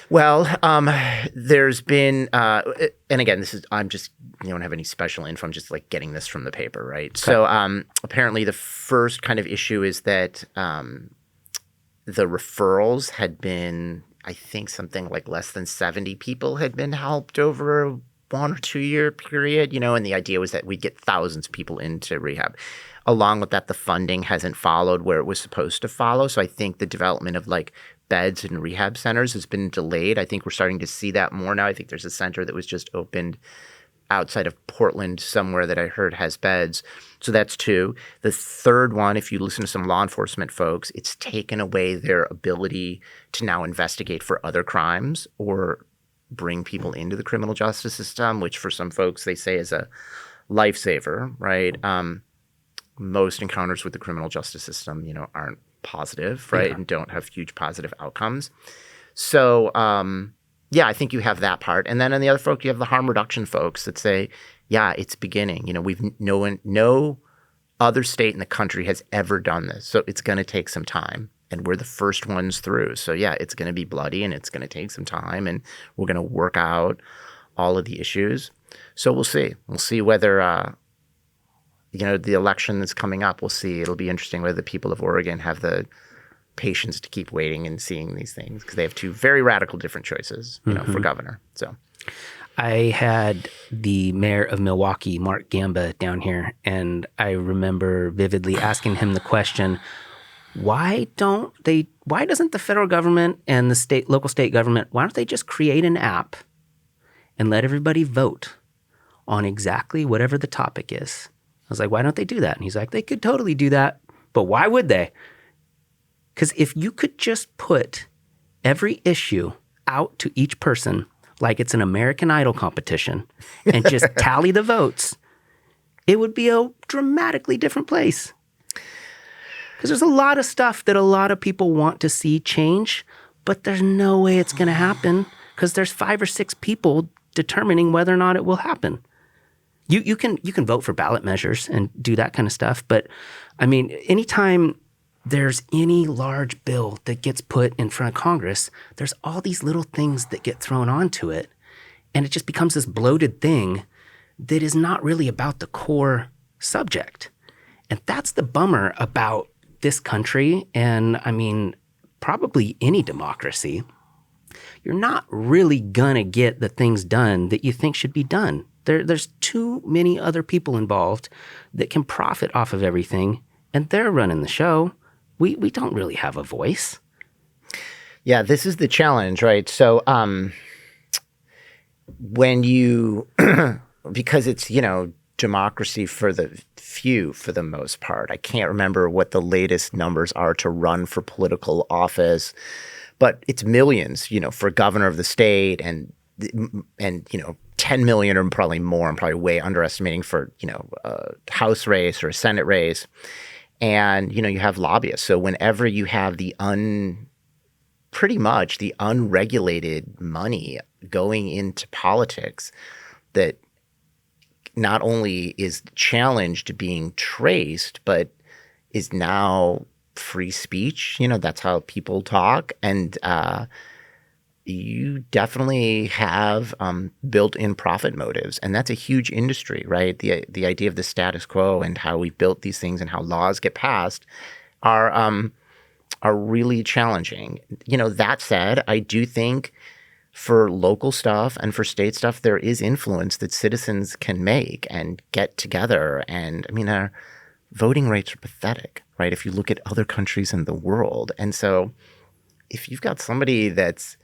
Well, there's been, and again, I don't have any special info. I'm just like getting this from the paper, right? Okay. So apparently the first kind of issue is that the referrals had been, I think something like less than 70 people had been helped over a 1 or 2 year period, and the idea was that we'd get thousands of people into rehab. Along with that, the funding hasn't followed where it was supposed to follow. So I think the development of like beds and rehab centers has been delayed. I think we're starting to see that more now. I think there's a center that was just opened outside of Portland somewhere that I heard has beds. So that's 2. The third one, if you listen to some law enforcement folks, it's taken away their ability to now investigate for other crimes or bring people into the criminal justice system, which for some folks they say is a lifesaver, right? Most encounters with the criminal justice system, aren't positive, right? Yeah. And don't have huge positive outcomes. So, yeah, I think you have that part. And then on the other folks, you have the harm reduction folks that say, yeah, it's beginning. No other state in the country has ever done this. So it's going to take some time. And we're the first ones through. So, yeah, it's going to be bloody and it's going to take some time. And we're going to work out all of the issues. So we'll see. We'll see whether, the election that's coming up, we'll see. It'll be interesting whether the people of Oregon have the patience to keep waiting and seeing these things because they have 2 very radical different choices, for governor. So I had the mayor of Milwaukee, Mark Gamba, down here, and I remember vividly asking him the question, why doesn't the federal government and the local state government, why don't they just create an app and let everybody vote on exactly whatever the topic is? I was like, why don't they do that? And he's like, they could totally do that, but why would they? Because if you could just put every issue out to each person like it's an American Idol competition and just tally the votes, it would be a dramatically different place. Because there's a lot of stuff that a lot of people want to see change, but there's no way it's going to happen because there's 5 or 6 people determining whether or not it will happen. You can vote for ballot measures and do that kind of stuff, but I mean, anytime there's any large bill that gets put in front of Congress, there's all these little things that get thrown onto it, and it just becomes this bloated thing that is not really about the core subject. And that's the bummer about this country, and I mean, probably any democracy. You're not really gonna get the things done that you think should be done. There's too many other people involved that can profit off of everything, and they're running the show. We don't really have a voice. Yeah, this is the challenge, right? So when you, because it's, democracy for the few for the most part. I can't remember what the latest numbers are to run for political office, but it's millions, for governor of the state and 10 million or probably more. I'm probably way underestimating for, a House race or a Senate race. And, you have lobbyists. So whenever you have pretty much the unregulated money going into politics that not only is challenged being traced, but is now free speech, that's how people talk. And you definitely have built-in profit motives, and that's a huge industry, right? The idea of the status quo and how we built these things and how laws get passed are really challenging. That said, I do think for local stuff and for state stuff, there is influence that citizens can make and get together. And I mean, our voting rates are pathetic, right? If you look at other countries in the world. And so if you've got somebody that's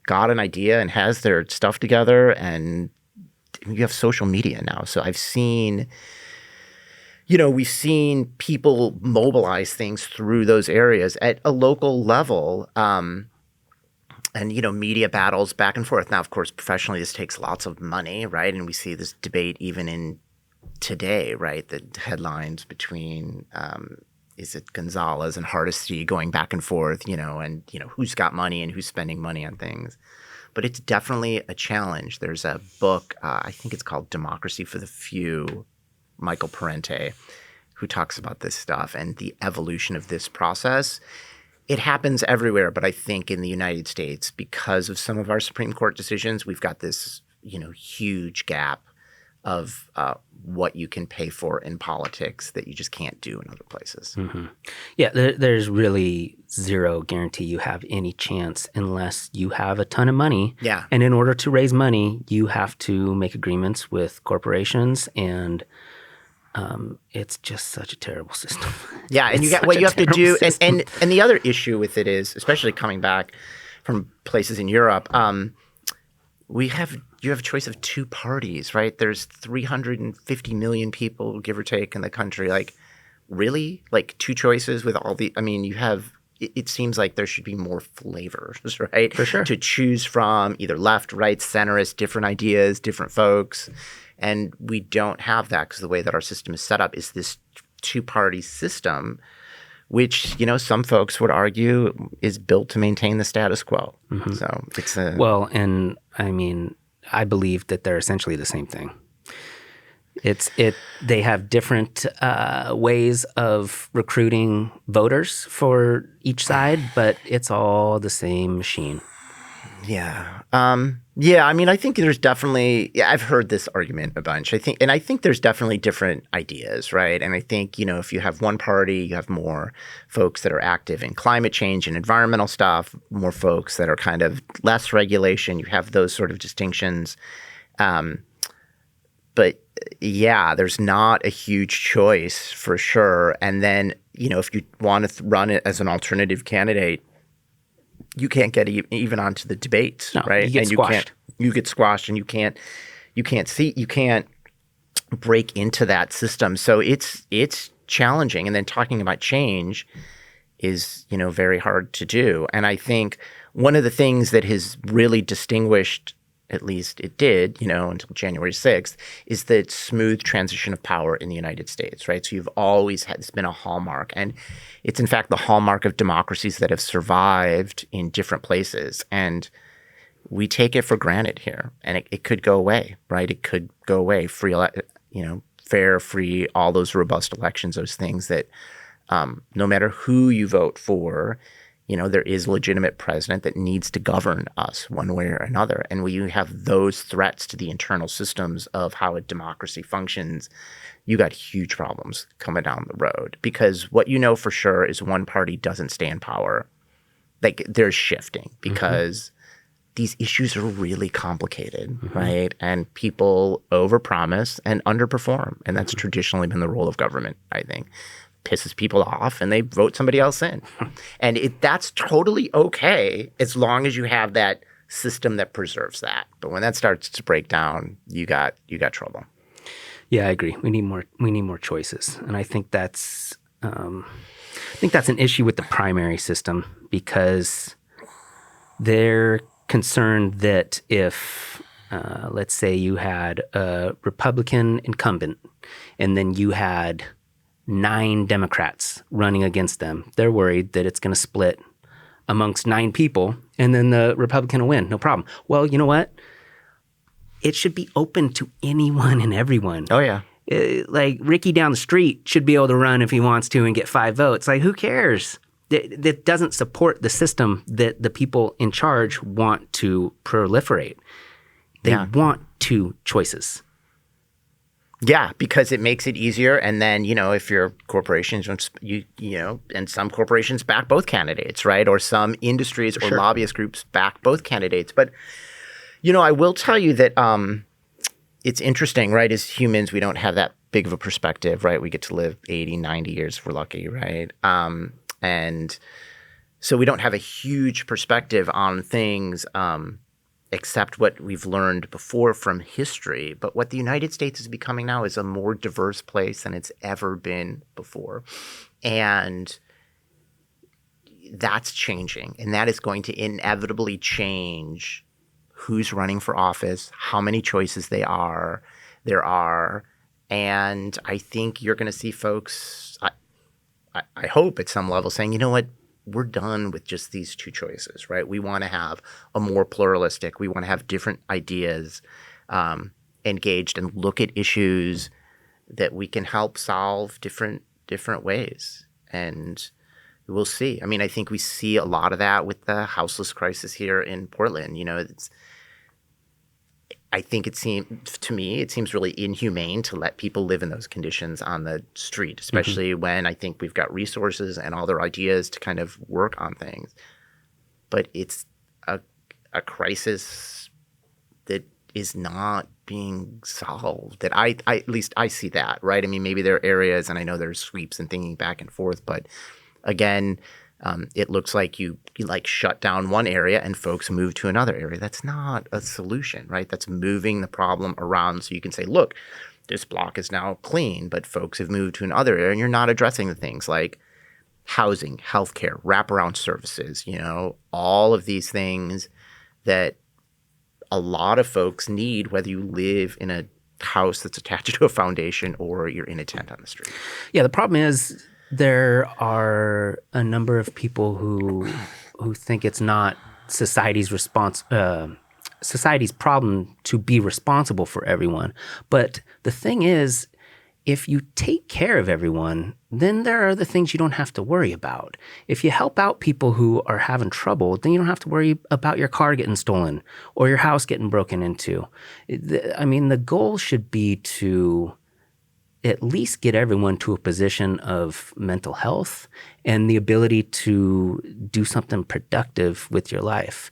got an idea and has their stuff together, and you have social media now. So I've seen, we've seen people mobilize things through those areas at a local level, and, media battles back and forth. Now, of course, professionally, this takes lots of money, right? And we see this debate even in today, right? The headlines between is it Gonzalez and Hardesty going back and forth, and, who's got money and who's spending money on things. But it's definitely a challenge. There's a book, I think it's called Democracy for the Few, Michael Parente, who talks about this stuff and the evolution of this process. It happens everywhere, but I think in the United States, because of some of our Supreme Court decisions, we've got this, huge gap of what you can pay for in politics that you just can't do in other places. Mm-hmm. Yeah, there's really zero guarantee you have any chance unless you have a ton of money. Yeah. And in order to raise money, you have to make agreements with corporations, and it's just such a terrible system. Yeah, and you got what you have to do. And the other issue with it is, especially coming back from places in Europe, we have you have a choice of two parties, right? There's 350 million people, give or take, in the country. Like, really? Like, two choices with all the – I mean, you have – it seems like there should be more flavors, right? For sure. To choose from, either left, right, centrist, different ideas, different folks. And we don't have that because the way that our system is set up is this two-party system, which, you know, some folks would argue is built to maintain the status quo. Mm-hmm. So it's a – Well, and I mean, I believe that they're essentially the same thing. They have different ways of recruiting voters for each side, but it's all the same machine. Yeah. Yeah. I mean, I think there's definitely, I've heard this argument a bunch. I think there's definitely different ideas, right? And I think, you know, if you have one party, you have more folks that are active in climate change and environmental stuff, more folks that are kind of less regulation. You have those sort of distinctions. But yeah, there's not a huge choice for sure. And then, you know, if you want to run it as an alternative candidate, you can't get even onto the debates, no, right? You get squashed. You get squashed, and you can't break into that system. So it's challenging. And then talking about change is, you know, very hard to do. And I think one of the things that has really distinguished, at least it did, you know, until January 6th, is the smooth transition of power in the United States, right? So you've always had, it's been a hallmark. And it's in fact the hallmark of democracies that have survived in different places. And we take it for granted here. And it could go away, right? It could go away. Fair, free, all those robust elections, those things that no matter who you vote for, you know, there is a legitimate president that needs to govern us one way or another. And when you have those threats to the internal systems of how a democracy functions, you got huge problems coming down the road. Because what you know for sure is one party doesn't stay in power. Like, there's shifting because these issues are really complicated, right? And people overpromise and underperform. And that's traditionally been the role of government, I think. Pisses people off and they vote somebody else in. And that's totally okay as long as you have that system that preserves that. But when that starts to break down, you got trouble. Yeah, I agree. We need more choices. And I think that's an issue with the primary system because they're concerned that if let's say you had a Republican incumbent and then you had 9 Democrats running against them. They're worried that it's going to split amongst 9 people and then the Republican will win. No problem. Well, you know what? It should be open to anyone and everyone. Oh, yeah. Like Ricky down the street should be able to run if he wants to and get 5 votes. Like, who cares? That doesn't support the system that the people in charge want to proliferate. They want 2 choices. Yeah, because it makes it easier. And then, you know, if your corporations, and some corporations back both candidates, right? Or some industries or lobbyist groups back both candidates. But, you know, I will tell you that it's interesting, right? As humans, we don't have that big of a perspective, right? We get to live 80, 90 years if we're lucky, right? And so we don't have a huge perspective on things except what we've learned before from history. But what the United States is becoming now is a more diverse place than it's ever been before. And that's changing. And that is going to inevitably change who's running for office, how many choices there are. And I think you're going to see folks, I hope at some level, saying, you know what? We're done with just these 2 choices, right? We want to have a more pluralistic, we want to have different ideas engaged and look at issues that we can help solve different ways. And we'll see. I mean, I think we see a lot of that with the houseless crisis here in Portland. You know, I think it seems really inhumane to let people live in those conditions on the street, especially when I think we've got resources and other ideas to kind of work on things. But it's a crisis that is not being solved. That at least I see that, right? I mean, maybe there are areas, and I know there's sweeps and thinking back and forth, but again, It looks like you like shut down one area and folks move to another area. That's not a solution, right? That's moving the problem around so you can say, look, this block is now clean, but folks have moved to another area, and you're not addressing the things like housing, healthcare, wraparound services, all of these things that a lot of folks need, whether you live in a house that's attached to a foundation or you're in a tent on the street. Yeah, the problem is there are a number of people who think it's not society's problem to be responsible for everyone. But the thing is, if you take care of everyone, then there are the things you don't have to worry about. If you help out people who are having trouble, then you don't have to worry about your car getting stolen or your house getting broken into. I mean, the goal should be to at least get everyone to a position of mental health and the ability to do something productive with your life.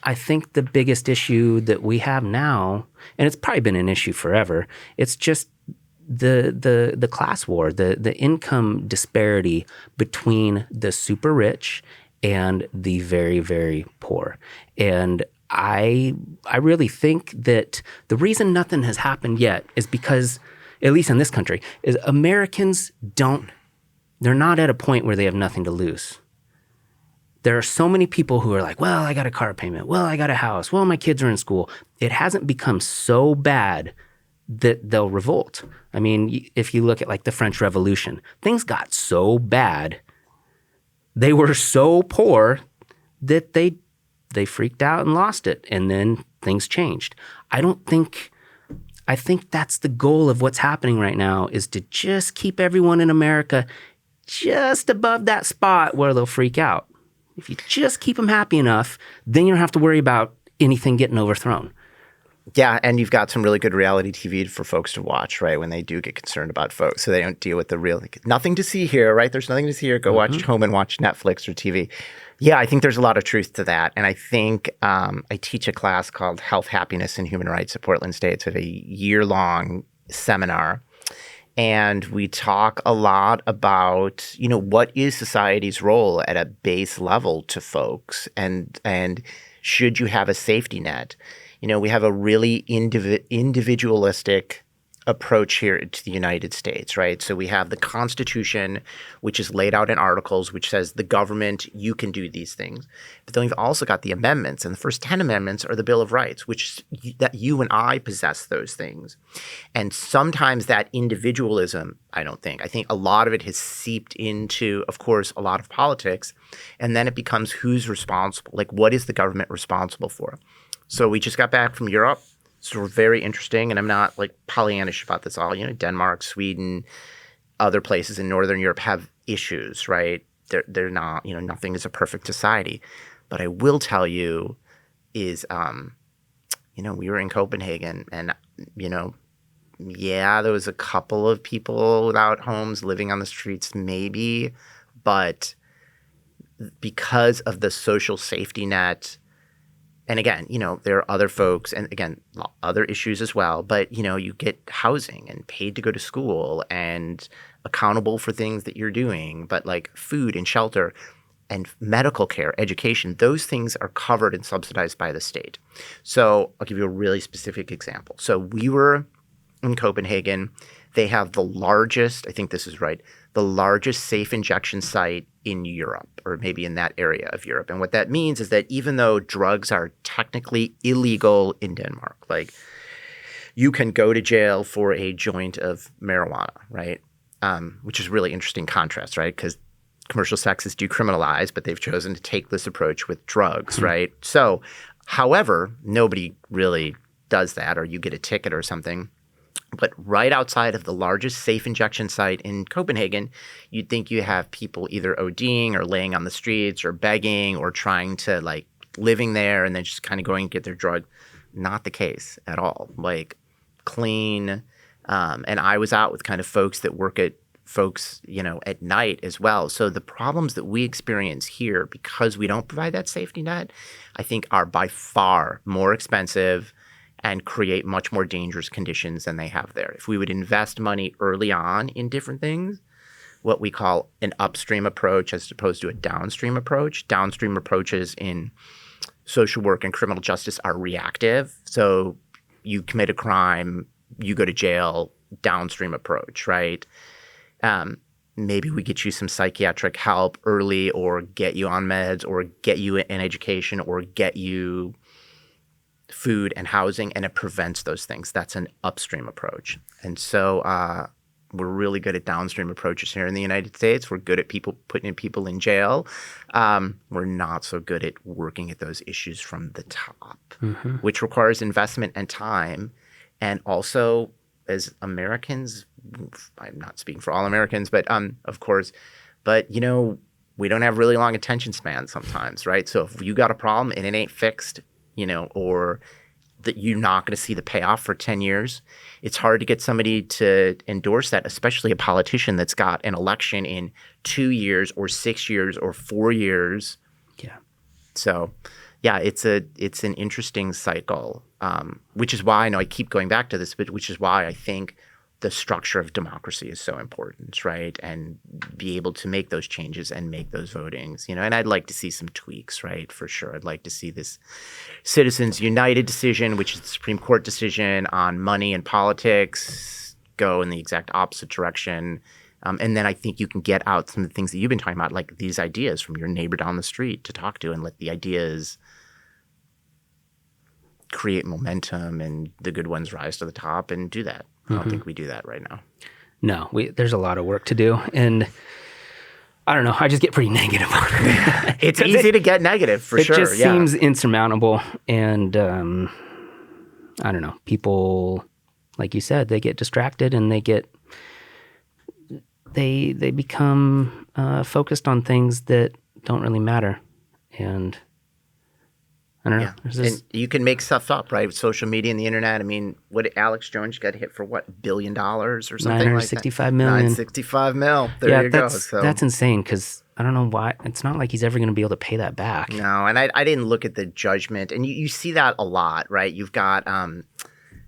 I think the biggest issue that we have now, and it's probably been an issue forever, it's just the class war, the income disparity between the super rich and the very, very poor. And I really think that the reason nothing has happened yet is because, at least in this country, is Americans they're not at a point where they have nothing to lose. There are so many people who are like, well, I got a car payment. Well, I got a house. Well, my kids are in school. It hasn't become so bad that they'll revolt. I mean, if you look at like the French Revolution, things got so bad. They were so poor that they freaked out and lost it. And then things changed. I think that's the goal of what's happening right now, is to just keep everyone in America just above that spot where they'll freak out. If you just keep them happy enough, then you don't have to worry about anything getting overthrown. Yeah, and you've got some really good reality TV for folks to watch, right, when they do get concerned about folks, so they don't deal with the real nothing to see here, right? There's nothing to see here. Go watch home and watch Netflix or TV. Yeah, I think there's a lot of truth to that. And I think I teach a class called Health, Happiness, and Human Rights at Portland State. It's a year-long seminar. And we talk a lot about, what is society's role at a base level to folks, and should you have a safety net? We have a really individualistic approach here to the United States, right? So we have the Constitution, which is laid out in articles, which says the government, you can do these things. But then we've also got the amendments, and the first 10 amendments are the Bill of Rights, which that you and I possess those things. And sometimes that individualism, I think a lot of it has seeped into, of course, a lot of politics, and then it becomes who's responsible, like what is the government responsible for? So we just got back from Europe. So very interesting, and I'm not like Pollyannish about this all. Denmark, Sweden, other places in Northern Europe have issues, right? They're not, nothing is a perfect society. But I will tell you is, we were in Copenhagen, and, there was a couple of people without homes living on the streets maybe, but because of the social safety net. And again, there are other folks, and again, other issues as well. But, you get housing and paid to go to school and accountable for things that you're doing. But like food and shelter and medical care, education, those things are covered and subsidized by the state. So I'll give you a really specific example. So we were in Copenhagen. They have the largest, I think this is right, the largest safe injection site in Europe, or maybe in that area of Europe. And what that means is that even though drugs are technically illegal in Denmark, like you can go to jail for a joint of marijuana, right? Which is a really interesting contrast, right? Because commercial sex is decriminalized, but they've chosen to take this approach with drugs, right? So, however, nobody really does that, or you get a ticket or something. But right outside of the largest safe injection site in Copenhagen, you'd think you have people either ODing or laying on the streets or begging or trying to living there and then just kind of going to get their drug. Not the case at all. Clean. And I was out with kind of folks that work at folks, at night as well. So the problems that we experience here because we don't provide that safety net, I think are by far more expensive and create much more dangerous conditions than they have there. If we would invest money early on in different things, what we call an upstream approach as opposed to a downstream approach. Downstream approaches in social work and criminal justice are reactive. So you commit a crime, you go to jail, downstream approach, right? Maybe we get you some psychiatric help early, or get you on meds, or get you an education, or get you food and housing, and it prevents those things. That's an upstream approach. And so we're really good at downstream approaches here in the United States. We're good at putting people in jail. We're not so good at working at those issues from the top, which requires investment and time. And also, as Americans, I'm not speaking for all Americans, but of course, but we don't have really long attention spans sometimes, right? So if you got a problem and it ain't fixed, or that you're not going to see the payoff for 10 years, it's hard to get somebody to endorse that, especially a politician that's got an election in 2 years or 6 years or 4 years. Yeah. So, yeah, it's an interesting cycle, which is why I know I keep going back to this, but which is why I think the structure of democracy is so important, right? And be able to make those changes and make those votings, and I'd like to see some tweaks, right? For sure. I'd like to see this Citizens United decision, which is the Supreme Court decision on money and politics, go in the exact opposite direction. And then I think you can get out some of the things that you've been talking about, like these ideas from your neighbor down the street to talk to, and let the ideas create momentum and the good ones rise to the top and do that. I don't think we do that right now. No, there's a lot of work to do. And I don't know, I just get pretty negative on it. It's easy to get negative, for sure. It just seems insurmountable. And I don't know, people, like you said, they get distracted and they become focused on things that don't really matter. And I don't know. Yeah. And you can make stuff up, right? With social media and the internet. I mean, what Alex Jones got hit for, what, $1 billion or something like that? $965 million. $965 million. There you go. So that's insane, because I don't know why. It's not like he's ever going to be able to pay that back. No, and I didn't look at the judgment. And you see that a lot, right? You've got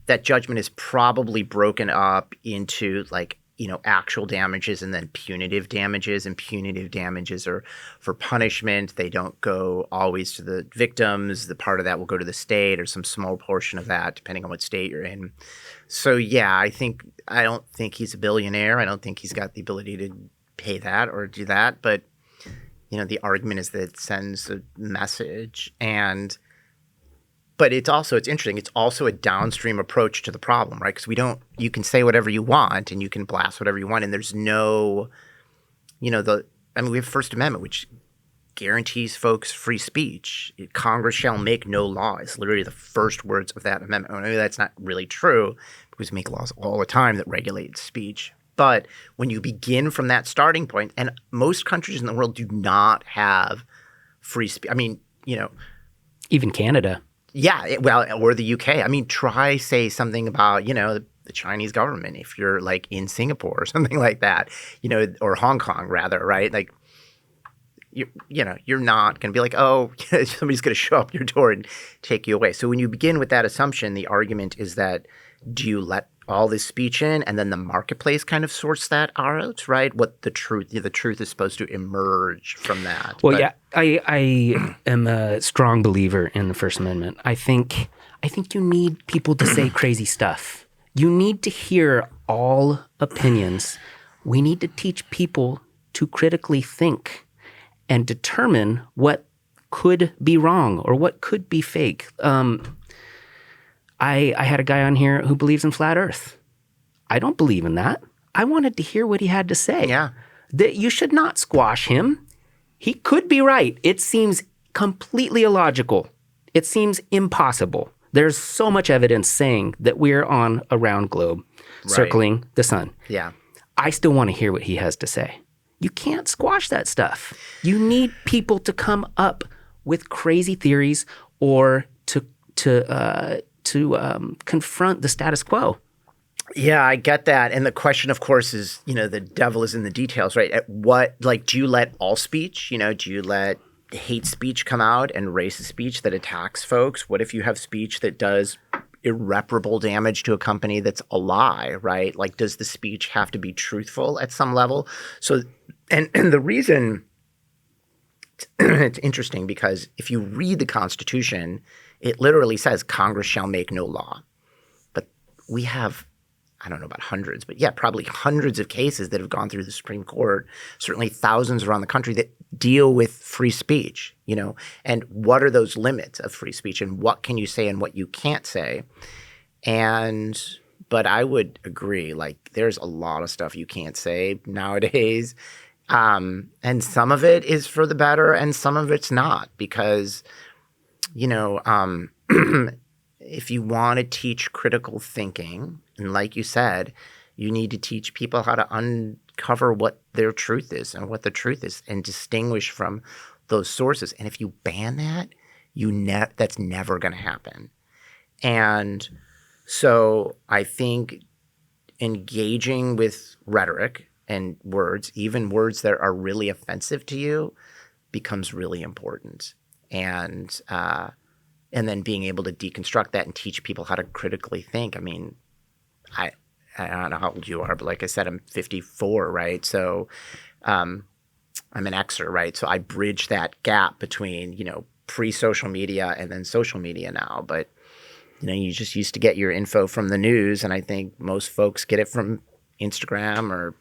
that judgment is probably broken up into actual damages and then punitive damages. And punitive damages are for punishment. They don't go always to the victims. The part of that will go to the state, or some small portion of that, depending on what state you're in. So, yeah, I don't think he's a billionaire. I don't think he's got the ability to pay that or do that. But, the argument is that it sends a message. But it's interesting. It's also a downstream approach to the problem, right? Because you can say whatever you want and you can blast whatever you want. And there's no, we have First Amendment, which guarantees folks free speech. Congress shall make no law. It's literally the first words of that amendment. Well, maybe that's not really true, because we make laws all the time that regulate speech. But when you begin from that starting point, and most countries in the world do not have free speech. I mean, even Canada. Yeah, or the UK. I mean, try say something about, the Chinese government if you're in Singapore or something like that, or Hong Kong rather, right? Like, you're not going to be like, oh, somebody's going to show up your door and take you away. So when you begin with that assumption, the argument is that, do you let all this speech in, and then the marketplace kind of sorts that out, right? What the truth is supposed to emerge from that. Well, yeah, I am a strong believer in the First Amendment. I think you need people to say crazy stuff. You need to hear all opinions. We need to teach people to critically think and determine what could be wrong or what could be fake. I had a guy on here who believes in flat Earth. I don't believe in that. I wanted to hear what he had to say. Yeah. That you should not squash him. He could be right. It seems completely illogical. It seems impossible. There's so much evidence saying that we're on a round globe circling the sun. Yeah. I still want to hear what he has to say. You can't squash that stuff. You need people to come up with crazy theories or to confront the status quo. Yeah, I get that. And the question, of course, is, the devil is in the details, right? Do you let all speech, do you let hate speech come out and racist speech that attacks folks? What if you have speech that does irreparable damage to a company that's a lie, right? Like, does the speech have to be truthful at some level? So, and the reason it's interesting because if you read the Constitution, it literally says Congress shall make no law. But we have, I don't know about hundreds, but yeah, probably hundreds of cases that have gone through the Supreme Court, certainly thousands around the country that deal with free speech, and what are those limits of free speech and what can you say and what you can't say. But I would agree, like there's a lot of stuff you can't say nowadays. And some of it is for the better and some of it's not because, if you want to teach critical thinking, and like you said, you need to teach people how to uncover what their truth is and what the truth is and distinguish from those sources. And if you ban that, that's never going to happen. And so I think engaging with rhetoric and words, even words that are really offensive to you, becomes really important. And then being able to deconstruct that and teach people how to critically think. I mean, I don't know how old you are, but like I said, I'm 54, right? So I'm an Xer, right? So I bridge that gap between, pre-social media and then social media now. But, you just used to get your info from the news, and I think most folks get it from Instagram or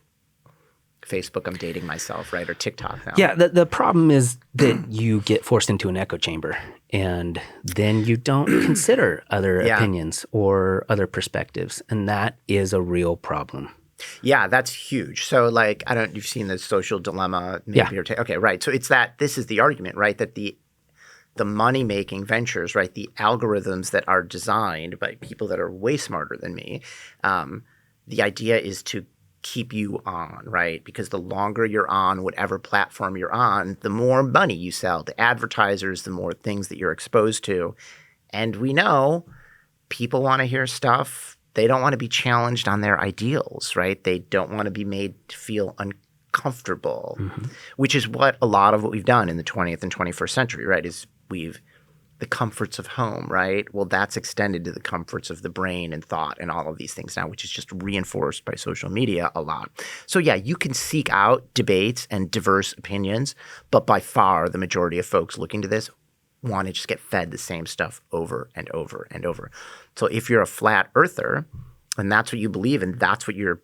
Facebook. I'm dating myself, right? Or TikTok now. Yeah, the problem is that you get forced into an echo chamber and then you don't consider other opinions or other perspectives. And that is a real problem. Yeah, that's huge. So like, you've seen the social dilemma. Maybe okay, right. So this is the argument, right? That the money-making ventures, right? The algorithms that are designed by people that are way smarter than me. The idea is to keep you on, right? Because the longer you're on whatever platform you're on, the more money you sell to advertisers, the more things that you're exposed to. And we know people want to hear stuff. They don't want to be challenged on their ideals, right? They don't want to be made to feel uncomfortable, which is what a lot of what we've done in the 20th and 21st century, right? Is the comforts of home, right? Well, that's extended to the comforts of the brain and thought and all of these things now, which is just reinforced by social media a lot. So yeah, you can seek out debates and diverse opinions, but by far the majority of folks looking to this want to just get fed the same stuff over and over and over. So if you're a flat earther and that's what you believe and that's what you're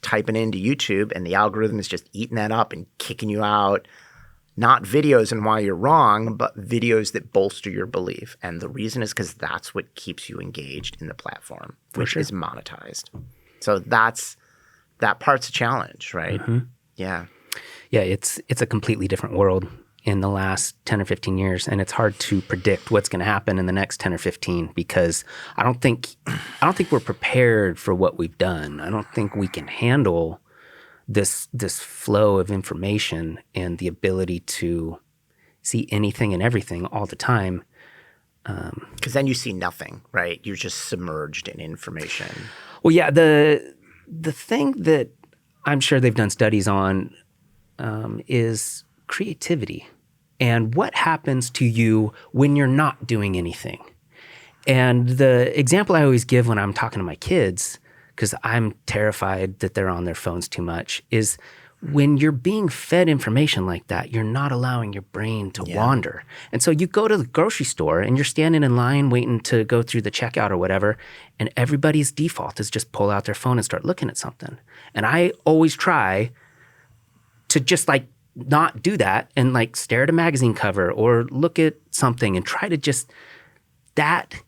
typing into YouTube and the algorithm is just eating that up and kicking you out, not videos and why you're wrong, but videos that bolster your belief. And the reason is because that's what keeps you engaged in the platform, which is monetized. So that part's a challenge, right? Yeah. Yeah, it's a completely different world in the last 10 or 15 years. And it's hard to predict what's going to happen in the next 10 or 15 because I don't think we're prepared for what we've done. I don't think we can handle this flow of information and the ability to see anything and everything all the time. Because then you see nothing, right? You're just submerged in information. Well, yeah, the thing that I'm sure they've done studies on is creativity and what happens to you when you're not doing anything. And the example I always give when I'm talking to my kids, because I'm terrified that they're on their phones too much, is when you're being fed information like that, you're not allowing your brain to wander. And so you go to the grocery store and you're standing in line waiting to go through the checkout or whatever, and everybody's default is just pull out their phone and start looking at something. And I always try to just like not do that and like stare at a magazine cover or look at something and try to just, that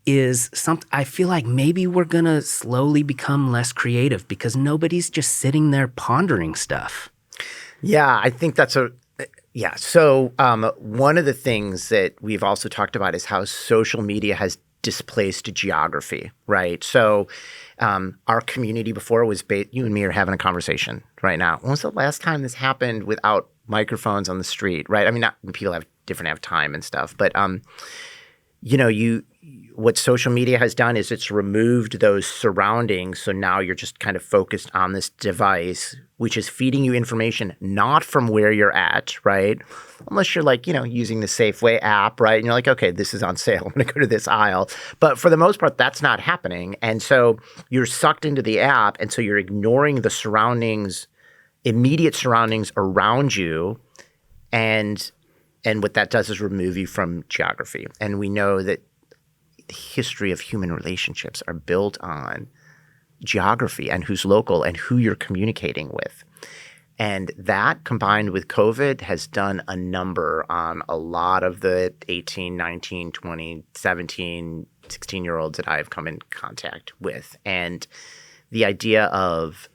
is something I feel like maybe we're going to slowly become less creative because nobody's just sitting there pondering stuff. Yeah, I think that's So one of the things that we've also talked about is how social media has displaced geography, right? So our community before was you and me are having a conversation right now. When was the last time this happened without microphones on the street, right? I mean, not people have time and stuff, but what social media has done is it's removed those surroundings. So now you're just kind of focused on this device, which is feeding you information not from where you're at, right? Unless you're like, using the Safeway app, right? And you're like, okay, this is on sale. I'm going to go to this aisle. But for the most part, that's not happening. And so you're sucked into the app. And so you're ignoring the surroundings, immediate surroundings around you. And what that does is remove you from geography. And we know that the history of human relationships are built on geography and who's local and who you're communicating with. And that combined with COVID has done a number on a lot of the 18, 19, 20, 17, 16-year-olds that I've come in contact with. And the idea of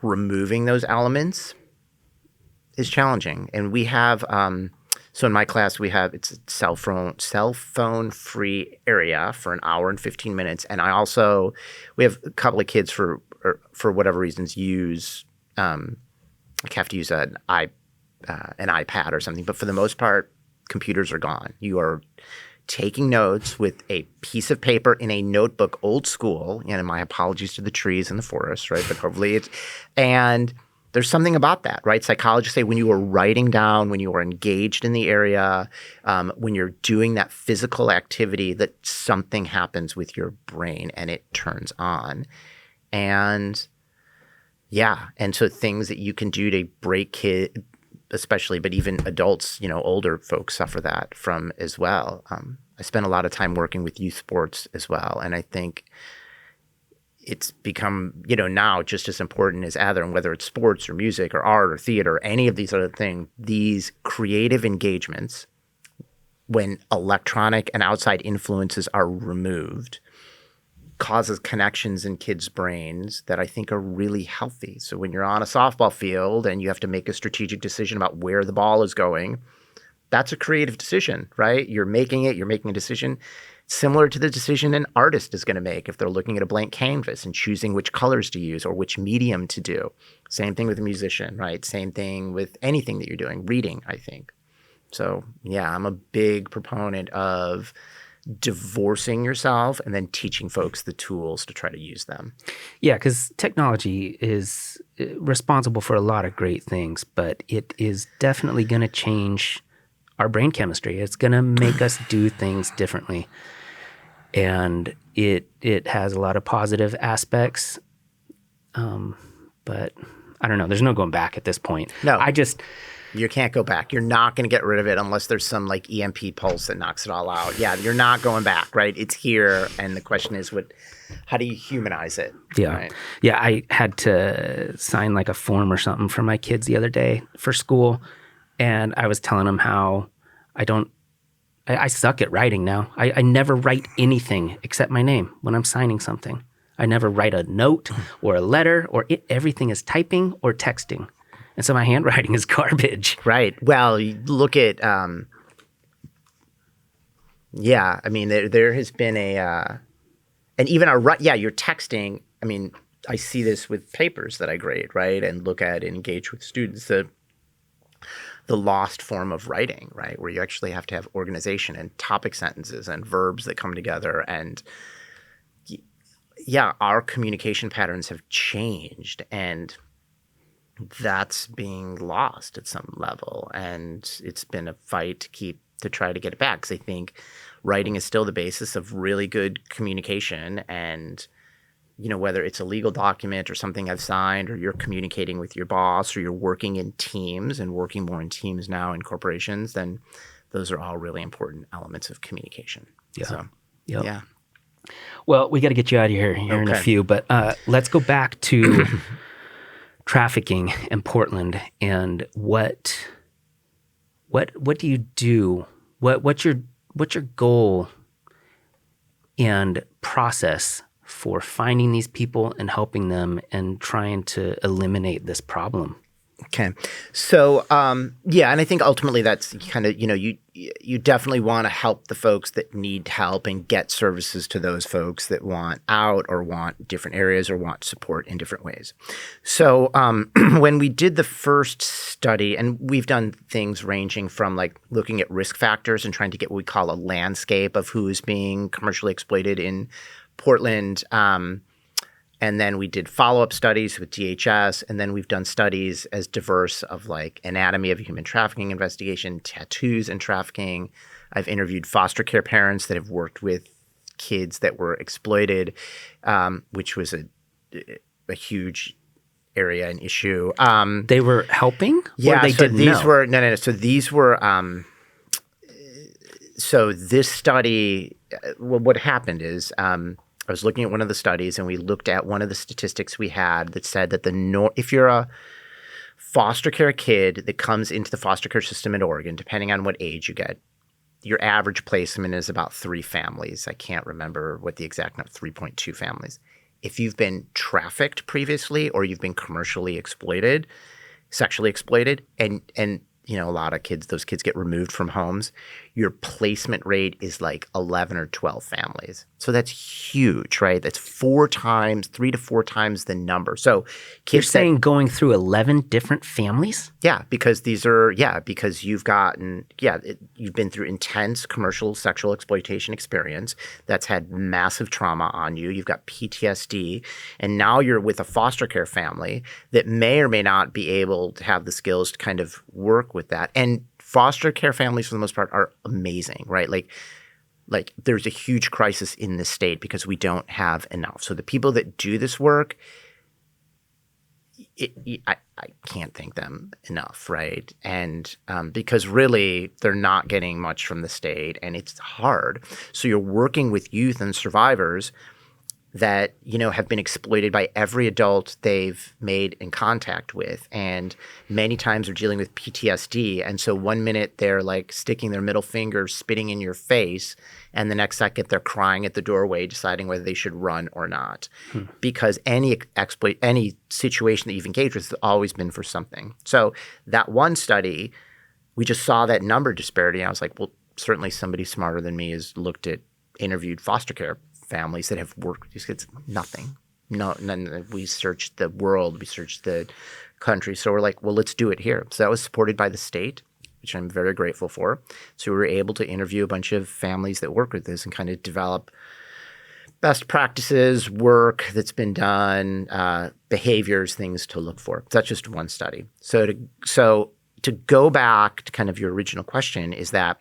removing those elements is challenging. And we have so in my class, it's a cell phone free area for an hour and 15 minutes. And we have a couple of kids for whatever reasons use, like have to use an iPad or something. But for the most part, computers are gone. You are taking notes with a piece of paper in a notebook, old school. My apologies to the trees and the forest, right? But hopefully and there's something about that, right? Psychologists say when you are writing down, when you are engaged in the area, when you're doing that physical activity, that something happens with your brain and it turns on. And and so things that you can do to break kids, especially, but even adults, older folks suffer that from as well. I spent a lot of time working with youth sports as well. And I think it's become, now just as important as either, and whether it's sports or music or art or theater, or any of these other things, these creative engagements, when electronic and outside influences are removed, causes connections in kids' brains that I think are really healthy. So when you're on a softball field and you have to make a strategic decision about where the ball is going, that's a creative decision, right? You're making a decision similar to the decision an artist is going to make if they're looking at a blank canvas and choosing which colors to use or which medium to do. Same thing with a musician, right? Same thing with anything that you're doing, reading, I think. So, I'm a big proponent of divorcing yourself and then teaching folks the tools to try to use them. Yeah, because technology is responsible for a lot of great things, but it is definitely going to change our brain chemistry. It's going to make us do things differently. And it has a lot of positive aspects, but I don't know. There's no going back at this point. No, you can't go back. You're not going to get rid of it unless there's some like EMP pulse that knocks it all out. Yeah, you're not going back, right? It's here, and the question is, how do you humanize it? Yeah, right? Yeah. I had to sign like a form or something for my kids the other day for school, and I was telling them how I suck at writing now. I never write anything except my name when I'm signing something. I never write a note or a letter everything is typing or texting. And so my handwriting is garbage. Right. Well, you look at, there has been and even you're texting. I mean, I see this with papers that I grade, right? And look at and engage with students. The lost form of writing, right? Where you actually have to have organization and topic sentences and verbs that come together. And our communication patterns have changed, and that's being lost at some level. And it's been a fight to try to get it back, because I think writing is still the basis of really good communication. And whether it's a legal document or something I've signed, or you're communicating with your boss, or you're working in teams and working more in teams now in corporations, then those are all really important elements of communication. Yeah. So, yep. Yeah. Well, we got to get you out of here in a few, but let's go back to trafficking in Portland and what do you do? What's your goal and process for finding these people and helping them and trying to eliminate this problem? Okay. So, yeah, and I think ultimately that's kind of, you definitely want to help the folks that need help and get services to those folks that want out or want different areas or want support in different ways. So, when we did the first study, and we've done things ranging from like looking at risk factors and trying to get what we call a landscape of who is being commercially exploited in Portland. And then we did follow-up studies with DHS, and then we've done studies as diverse of like anatomy of human trafficking investigation, tattoos and trafficking. I've interviewed foster care parents that have worked with kids that were exploited, which was a huge area and issue. They were helping? Yeah, or they so didn't these know? were no. So these were. So this study, what happened is. I was looking at one of the studies, and we looked at one of the statistics we had that said that if you're a foster care kid that comes into the foster care system in Oregon, depending on what age you get, your average placement is about 3 families. I can't remember what the exact number, 3.2 families. If you've been trafficked previously or you've been commercially exploited, sexually exploited, and a lot of kids, those kids get removed from homes, your placement rate is like 11 or 12 families. So that's huge, right? That's 3 to 4 times the number. So kids You're saying going through 11 different families? because you've you've been through intense commercial sexual exploitation experience that's had massive trauma on you. You've got PTSD, and now you're with a foster care family that may or may not be able to have the skills to kind of work with that. And foster care families, for the most part, are amazing, right? Like there's a huge crisis in this state because we don't have enough. So the people that do this work, I can't thank them enough, right? And because really they're not getting much from the state, and it's hard. So you're working with youth and survivors that have been exploited by every adult they've made in contact with, and many times they're dealing with PTSD. And so one minute they're like sticking their middle finger, spitting in your face, and the next second they're crying at the doorway, deciding whether they should run or not, because any situation that you've engaged with has always been for something. So that one study, we just saw that number disparity, and I was like, well, certainly somebody smarter than me has interviewed foster care families that have worked with these kids. Nothing. No, none. We searched the world. We searched the country. So we're like, well, let's do it here. So that was supported by the state, which I'm very grateful for. So we were able to interview a bunch of families that work with this and kind of develop best practices, work that's been done, behaviors, things to look for. So that's just one study. So to go back to kind of your original question is that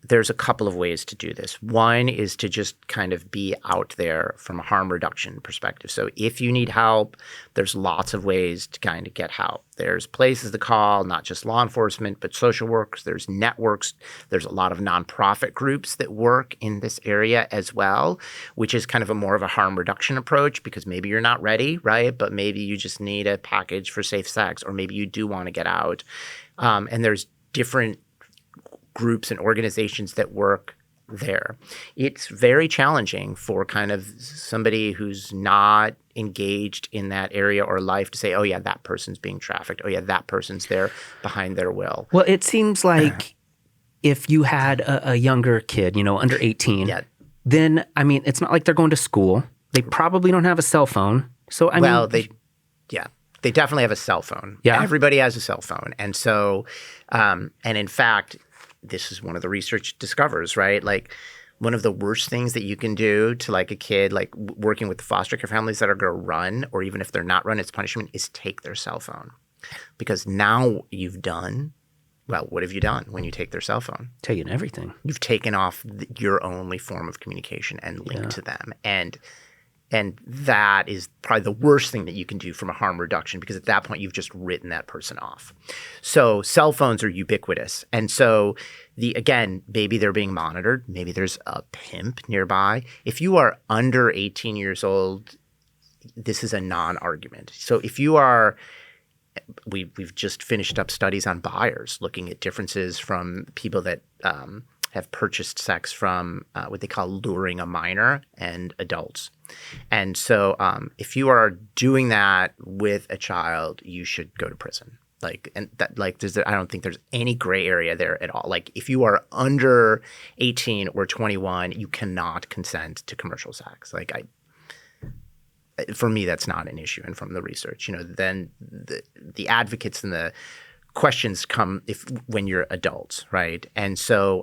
there's a couple of ways to do this. One is to just kind of be out there from a harm reduction perspective. So if you need help, there's lots of ways to kind of get help. There's places to call, not just law enforcement, but social workers. There's networks. There's a lot of nonprofit groups that work in this area as well, which is kind of more of a harm reduction approach, because maybe you're not ready, right? But maybe you just need a package for safe sex, or maybe you do want to get out. And there's different groups and organizations that work there. It's very challenging for kind of somebody who's not engaged in that area or life to say, oh yeah, that person's being trafficked. Oh yeah, that person's there behind their will. Well, it seems like if you had a younger kid, under 18, then, it's not like they're going to school. They probably don't have a cell phone. So, they definitely have a cell phone. Yeah. Everybody has a cell phone. And so, and in fact, this is one of the research discovers, right? Like one of the worst things that you can do to like a kid, like working with the foster care families that are going to run, or even if they're not run, it's punishment, is take their cell phone. Because now what have you done when you take their cell phone? Taken everything. You've taken off your only form of communication and linked to them. And that is probably the worst thing that you can do from a harm reduction, because at that point you've just written that person off. So cell phones are ubiquitous. And so maybe they're being monitored. Maybe there's a pimp nearby. If you are under 18 years old, this is a non-argument. So if you are we've just finished up studies on buyers, looking at differences from people that have purchased sex from what they call luring a minor and adults. And so if you are doing that with a child, you should go to prison. I don't think there's any gray area there at all. Like, if you are under 18 or 21, you cannot consent to commercial sex. For me, that's not an issue. And from the research, then the advocates and the questions come when you're adults, right? And so,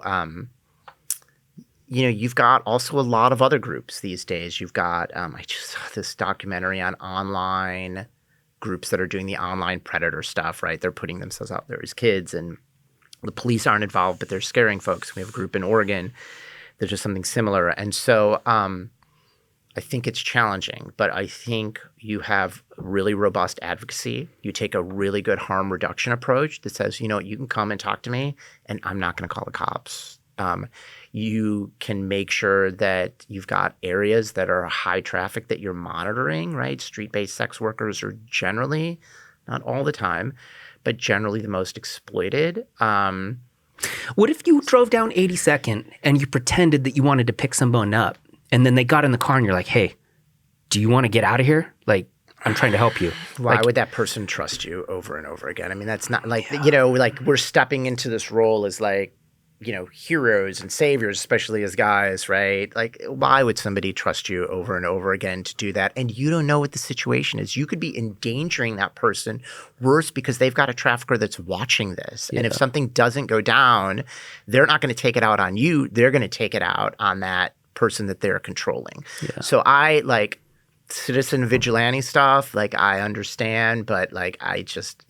you've got also a lot of other groups these days. You've got I just saw this documentary on online groups that are doing the online predator stuff, right? They're putting themselves out there as kids, and the police aren't involved, but they're scaring folks. We have a group in Oregon. There's just something similar. And so I think it's challenging, but I think you have really robust advocacy. You take a really good harm reduction approach that says, you can come and talk to me, and I'm not going to call the cops. You can make sure that you've got areas that are high traffic that you're monitoring, right? Street-based sex workers are generally, not all the time, but generally the most exploited. What if you drove down 82nd and you pretended that you wanted to pick someone up, and then they got in the car and you're like, hey, do you want to get out of here? Like, I'm trying to help you. Why would that person trust you over and over again? I mean, that's not we're stepping into this role as heroes and saviors, especially as guys, right? Like, why would somebody trust you over and over again to do that? And you don't know what the situation is. You could be endangering that person worse because they've got a trafficker that's watching this. Yeah. And if something doesn't go down, they're not going to take it out on you. They're going to take it out on that person that they're controlling. Yeah. So I citizen vigilante stuff, I understand, but I just,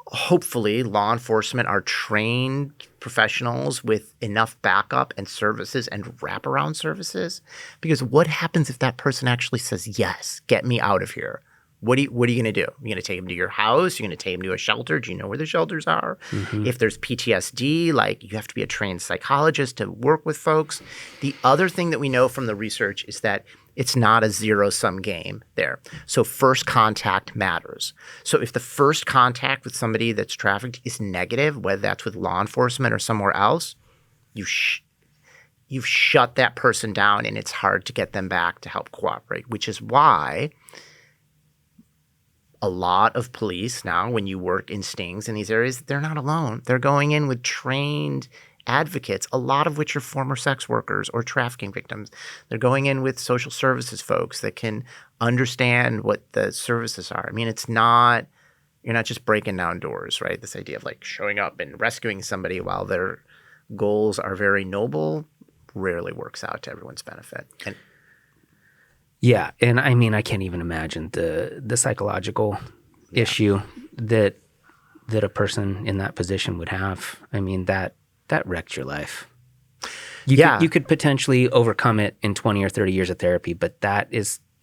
hopefully law enforcement are trained professionals with enough backup and services and wraparound services. Because what happens if that person actually says, yes, get me out of here? What are you going to do? You're going to take them to your house? You're going to take them to a shelter? Do you know where the shelters are? Mm-hmm. If there's PTSD, you have to be a trained psychologist to work with folks. The other thing that we know from the research is that it's not a zero-sum game there. So first contact matters. So if the first contact with somebody that's trafficked is negative, whether that's with law enforcement or somewhere else, you've shut that person down, and it's hard to get them back to help cooperate, which is why a lot of police now, when you work in stings in these areas, they're not alone. They're going in with trained advocates, a lot of which are former sex workers or trafficking victims. They're going in with social services folks that can understand what the services are. I mean, you're not just breaking down doors, right? This idea of showing up and rescuing somebody while their goals are very noble rarely works out to everyone's benefit. Yeah, and I mean, I can't even imagine the psychological issue that a person in that position would have. I mean, that wrecked your life. You could potentially overcome it in 20 or 30 years of therapy, but that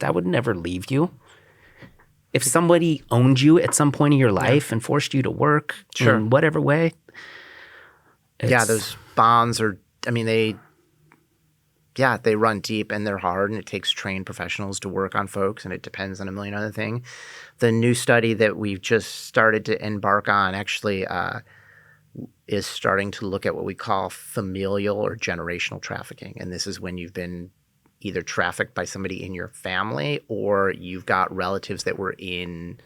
would never leave you. If somebody owned you at some point in your life and forced you to work in whatever way. Those bonds are, they run deep and they're hard, and it takes trained professionals to work on folks, and it depends on a million other things. The new study that we've just started to embark on actually is starting to look at what we call familial or generational trafficking. And this is when you've been either trafficked by somebody in your family, or you've got relatives that were in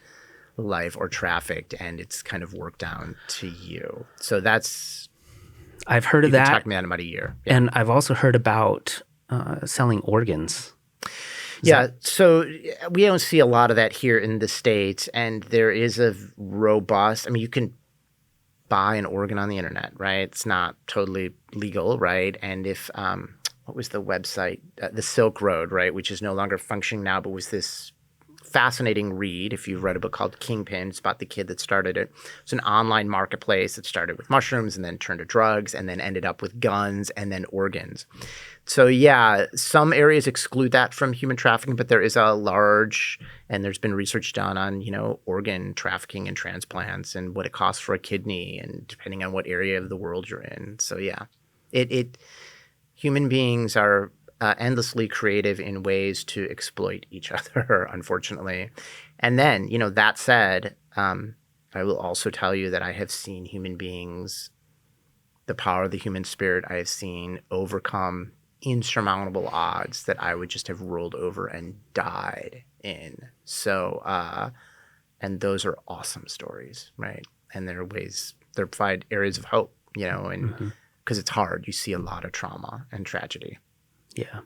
life or trafficked, and it's kind of worked down to you. So I've heard of that. Talk me out about a year. Yeah. And I've also heard about selling organs. So we don't see a lot of that here in the States, and there is a robust, you can buy an organ on the internet, right? It's not totally legal, right? And if, what was the website? The Silk Road, right? Which is no longer functioning now, but was this fascinating read. If you've read a book called Kingpin, it's about the kid that started it. It's an online marketplace that started with mushrooms and then turned to drugs and then ended up with guns and then organs. So some areas exclude that from human trafficking, but there is a large, and there's been research done on, organ trafficking and transplants and what it costs for a kidney, and depending on what area of the world you're in. So human beings are endlessly creative in ways to exploit each other, unfortunately. And then, that said, I will also tell you that I have seen human beings the power of the human spirit. I have seen overcome insurmountable odds that I would just have rolled over and died in. So, and those are awesome stories, right? And there are ways, they provide areas of hope, and because it's hard. You see a lot of trauma and tragedy. Yeah.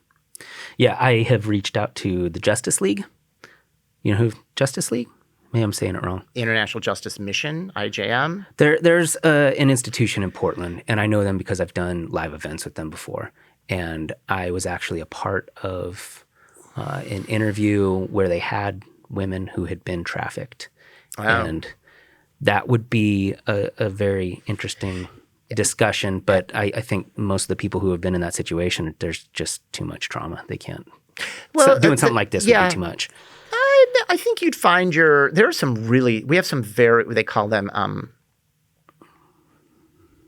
Yeah, I have reached out to the Justice League. You know who Justice League? Maybe I'm saying it wrong. International Justice Mission, IJM. There's an institution in Portland, and I know them because I've done live events with them before. And I was actually a part of an interview where they had women who had been trafficked. Wow. And that would be a very interesting discussion. But I think most of the people who have been in that situation, there's just too much trauma. They can't. Well, Doing something like this would be too much. I think you'd find there are some we have some they call them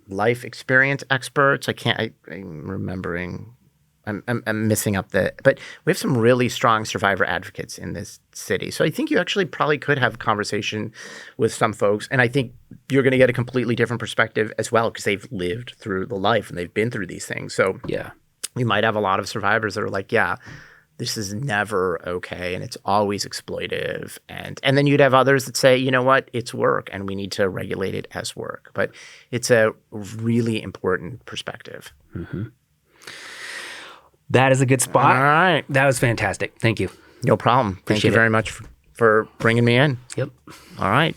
life experience experts. I'm remembering, I'm missing up but we have some really strong survivor advocates in this city. So I think you actually probably could have a conversation with some folks. And I think you're going to get a completely different perspective as well, because they've lived through the life and they've been through these things. So Yeah. you might have a lot of survivors that are like, yeah, this is never okay, and it's always exploitive. And then you'd have others that say, you know what, it's work, and we need to regulate it as work. But it's a really important perspective. Mm-hmm. That is a good spot. All right. That was fantastic. Thank you. No problem. Thank Appreciate you very much for bringing me in. Yep. All right.